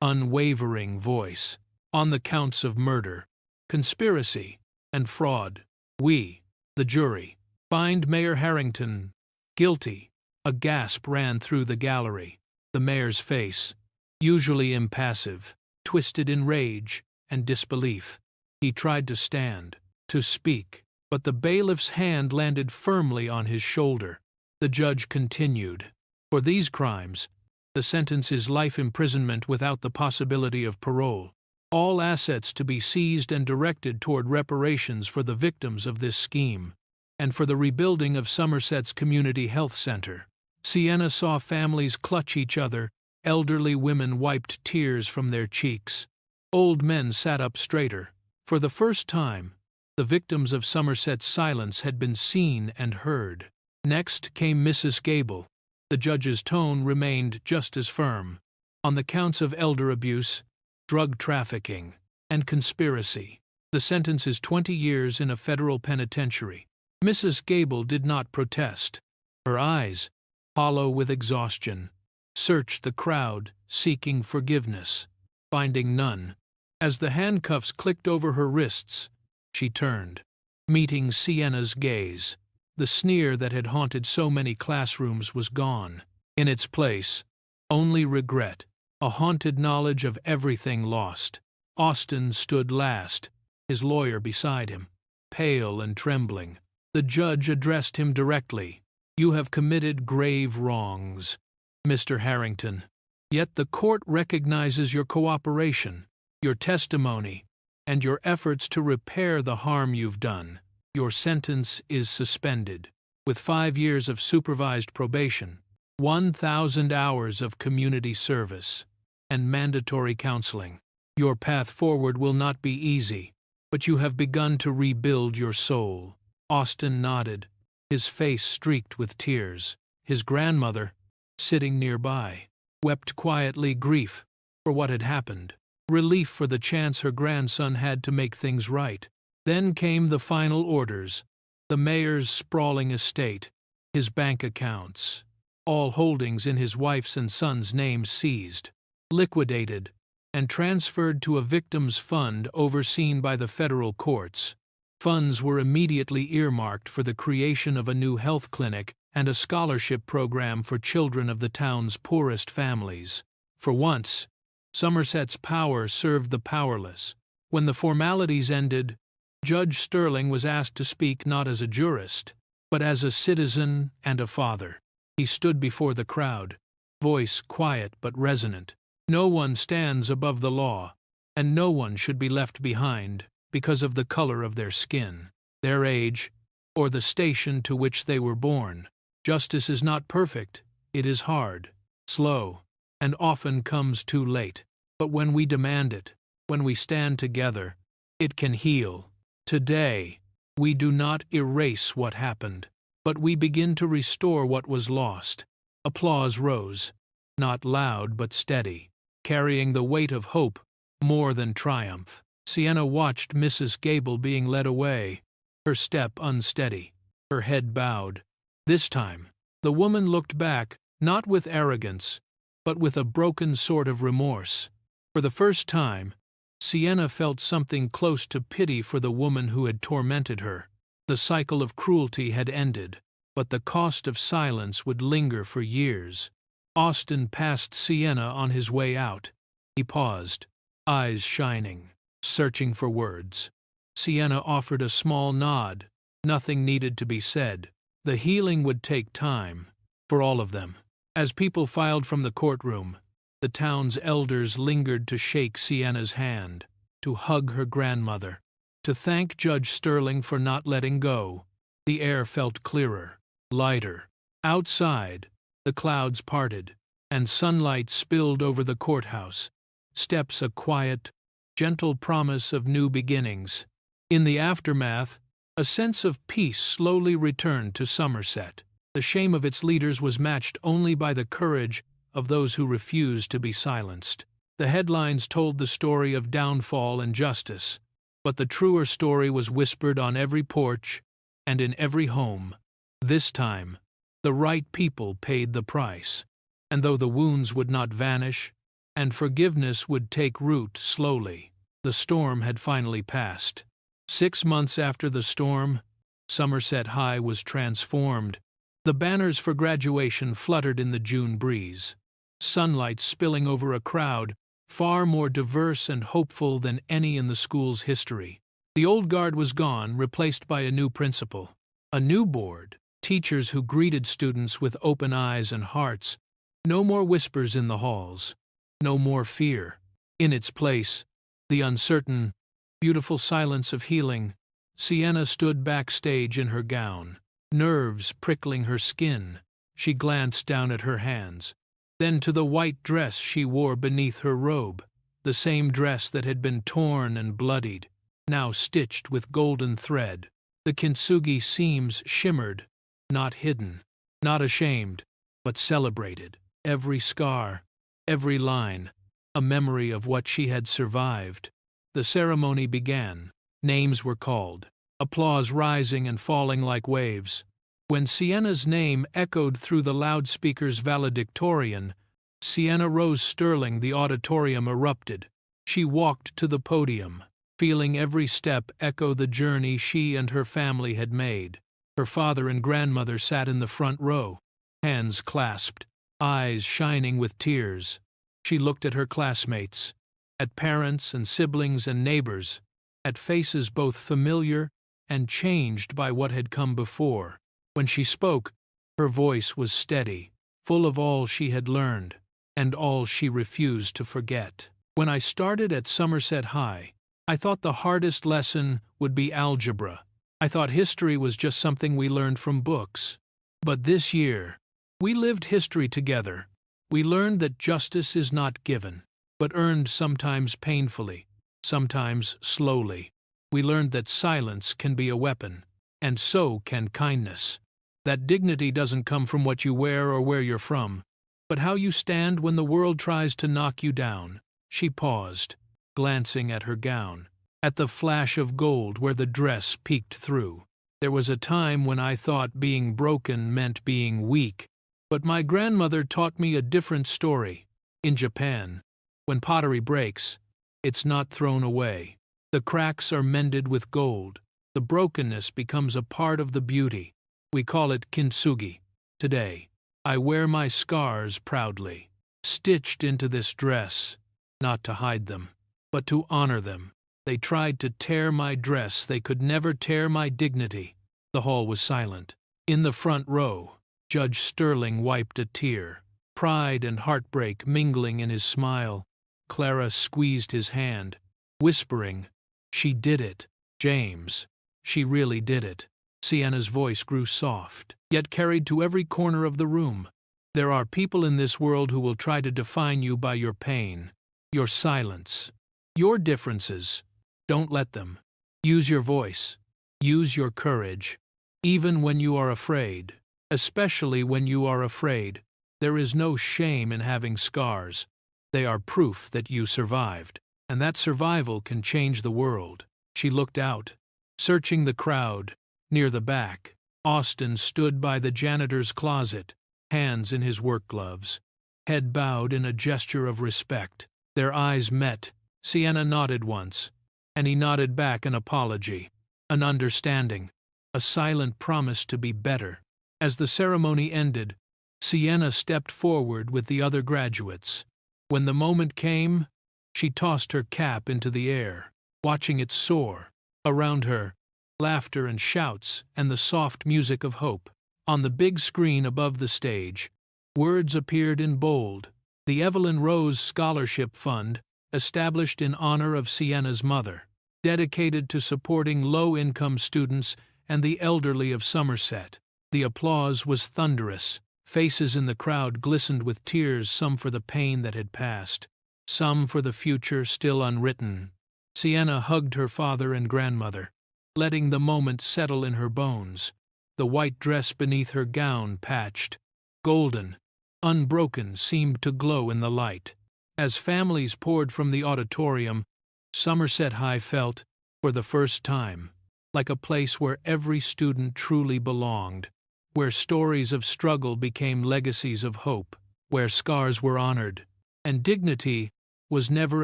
unwavering voice. On the counts of murder, conspiracy, and fraud, we, the jury, find Mayor Harrington guilty. A gasp ran through the gallery. The mayor's face, usually impassive, twisted in rage and disbelief. He tried to stand, to speak, but the bailiff's hand landed firmly on his shoulder. The judge continued. For these crimes, the sentence is life imprisonment without the possibility of parole. All assets to be seized and directed toward reparations for the victims of this scheme, and for the rebuilding of Somerset's Community Health Center. Sienna saw families clutch each other, elderly women wiped tears from their cheeks. Old men sat up straighter. For the first time, the victims of Somerset's silence had been seen and heard. Next came Mrs. Gable. The judge's tone remained just as firm. On the counts of elder abuse, drug trafficking, and conspiracy, the sentence is 20 years in a federal penitentiary. Mrs. Gable did not protest. Her eyes, hollow with exhaustion, searched the crowd, seeking forgiveness. Finding none, as the handcuffs clicked over her wrists, she turned. meeting Sienna's gaze. The sneer that had haunted so many classrooms was gone. In its place, only regret, a haunted knowledge of everything lost. Austin stood last, his lawyer beside him, pale and trembling. The judge addressed him directly. "You have committed grave wrongs, Mr. Harrington. Yet the court recognizes your cooperation, your testimony, and your efforts to repair the harm you've done. Your sentence is suspended, with 5 years of supervised probation, 1,000 hours of community service, and mandatory counseling. Your path forward will not be easy, but you have begun to rebuild your soul." Austin nodded, his face streaked with tears. His grandmother, sitting nearby, wept quietly, grief for what had happened, relief for the chance her grandson had to make things right. Then came the final orders, the mayor's sprawling estate, his bank accounts, all holdings in his wife's and son's names seized, liquidated, and transferred to a victims' fund overseen by the federal courts. Funds were immediately earmarked for the creation of a new health clinic and a scholarship program for children of the town's poorest families. For once, Somerset's power served the powerless. When the formalities ended, Judge Sterling was asked to speak not as a jurist, but as a citizen and a father. He stood before the crowd, voice quiet but resonant. No one stands above the law, and no one should be left behind because of the color of their skin, their age, or the station to which they were born. Justice is not perfect, it is hard, slow, and often comes too late. But when we demand it, when we stand together, it can heal. Today, we do not erase what happened, but we begin to restore what was lost. Applause rose, not loud but steady, carrying the weight of hope more than triumph. Sienna watched Mrs. Gable being led away, her step unsteady, her head bowed. This time, the woman looked back, not with arrogance, but with a broken sort of remorse. For the first time, Sienna felt something close to pity for the woman who had tormented her. The cycle of cruelty had ended, but the cost of silence would linger for years. Austin passed Sienna on his way out. He paused, eyes shining, searching for words. Sienna offered a small nod. Nothing needed to be said. The healing would take time, for all of them. As people filed from the courtroom, the town's elders lingered to shake Sienna's hand, to hug her grandmother, to thank Judge Sterling for not letting go. The air felt clearer, lighter. Outside, the clouds parted, and sunlight spilled over the courthouse. Steps a quiet, gentle promise of new beginnings. In the aftermath, a sense of peace slowly returned to Somerset. The shame of its leaders was matched only by the courage of those who refused to be silenced. The headlines told the story of downfall and justice, but the truer story was whispered on every porch and in every home. This time, the right people paid the price, and though the wounds would not vanish, and forgiveness would take root slowly, the storm had finally passed. 6 months after the storm, Somerset High was transformed. The banners for graduation fluttered in the June breeze, sunlight spilling over a crowd far more diverse and hopeful than any in the school's history. The old guard was gone, replaced by a new principal, a new board, teachers who greeted students with open eyes and hearts. No more whispers in the halls, no more fear. In its place, the uncertain, beautiful silence of healing. Sienna stood backstage in her gown, nerves prickling her skin. She glanced down at her hands, then to the white dress she wore beneath her robe, the same dress that had been torn and bloodied, now stitched with golden thread. The kintsugi seams shimmered, not hidden, not ashamed, but celebrated. Every scar, every line, a memory of what she had survived. The ceremony began. Names were called, applause rising and falling like waves. When Sienna's name echoed through the loudspeaker's valedictorian, Sienna Rose Sterling, the auditorium erupted. She walked to the podium, feeling every step echo the journey she and her family had made. Her father and grandmother sat in the front row, hands clasped, eyes shining with tears. She looked at her classmates, at parents and siblings and neighbors, at faces both familiar and changed by what had come before. When she spoke, her voice was steady, full of all she had learned, and all she refused to forget. When I started at Somerset High, I thought the hardest lesson would be algebra. I thought history was just something we learned from books. But this year, we lived history together. We learned that justice is not given, but earned sometimes painfully, sometimes slowly. We learned that silence can be a weapon, and so can kindness. That dignity doesn't come from what you wear or where you're from, but how you stand when the world tries to knock you down. She paused, glancing at her gown, at the flash of gold where the dress peeked through. There was a time when I thought being broken meant being weak, but my grandmother taught me a different story. In Japan, when pottery breaks, it's not thrown away. The cracks are mended with gold. The brokenness becomes a part of the beauty. We call it kintsugi. Today, I wear my scars proudly, stitched into this dress, not to hide them, but to honor them. They tried to tear my dress, they could never tear my dignity. The hall was silent. In the front row, Judge Sterling wiped a tear, pride and heartbreak mingling in his smile. Clara squeezed his hand, whispering, "She did it, James. She really did it." Sienna's voice grew soft, yet carried to every corner of the room. There are people in this world who will try to define you by your pain, your silence, your differences. Don't let them. Use your voice. Use your courage. Even when you are afraid, especially when you are afraid, there is no shame in having scars. They are proof that you survived, and that survival can change the world. She looked out, searching the crowd. Near the back, Austin stood by the janitor's closet, hands in his work gloves, head bowed in a gesture of respect. Their eyes met. Sienna nodded once, and he nodded back an apology, an understanding, a silent promise to be better. As the ceremony ended, Sienna stepped forward with the other graduates. When the moment came, she tossed her cap into the air, watching it soar. Around her, laughter and shouts and the soft music of hope. On the big screen above the stage, words appeared in bold. The Evelyn Rose Scholarship Fund, established in honor of Sienna's mother, dedicated to supporting low-income students and the elderly of Somerset. The applause was thunderous. Faces in the crowd glistened with tears, some for the pain that had passed, some for the future still unwritten. Sienna hugged her father and grandmother, letting the moment settle in her bones. The white dress beneath her gown, patched, golden, unbroken, seemed to glow in the light. As families poured from the auditorium, Somerset High felt, for the first time, like a place where every student truly belonged, where stories of struggle became legacies of hope, where scars were honored, and dignity was never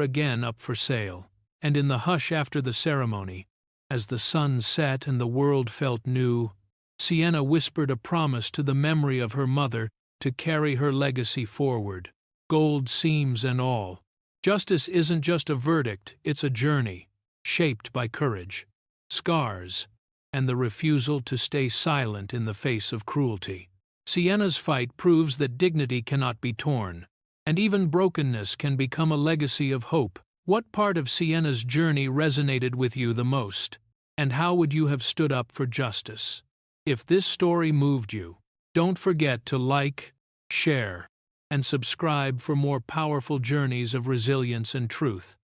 again up for sale. And in the hush after the ceremony, as the sun set and the world felt new, Sienna whispered a promise to the memory of her mother to carry her legacy forward, gold seams and all. Justice isn't just a verdict, it's a journey, shaped by courage, scars, and the refusal to stay silent in the face of cruelty. Sienna's fight proves that dignity cannot be torn, and even brokenness can become a legacy of hope. What part of Sienna's journey resonated with you the most, and how would you have stood up for justice? If this story moved you, don't forget to like, share, and subscribe for more powerful journeys of resilience and truth.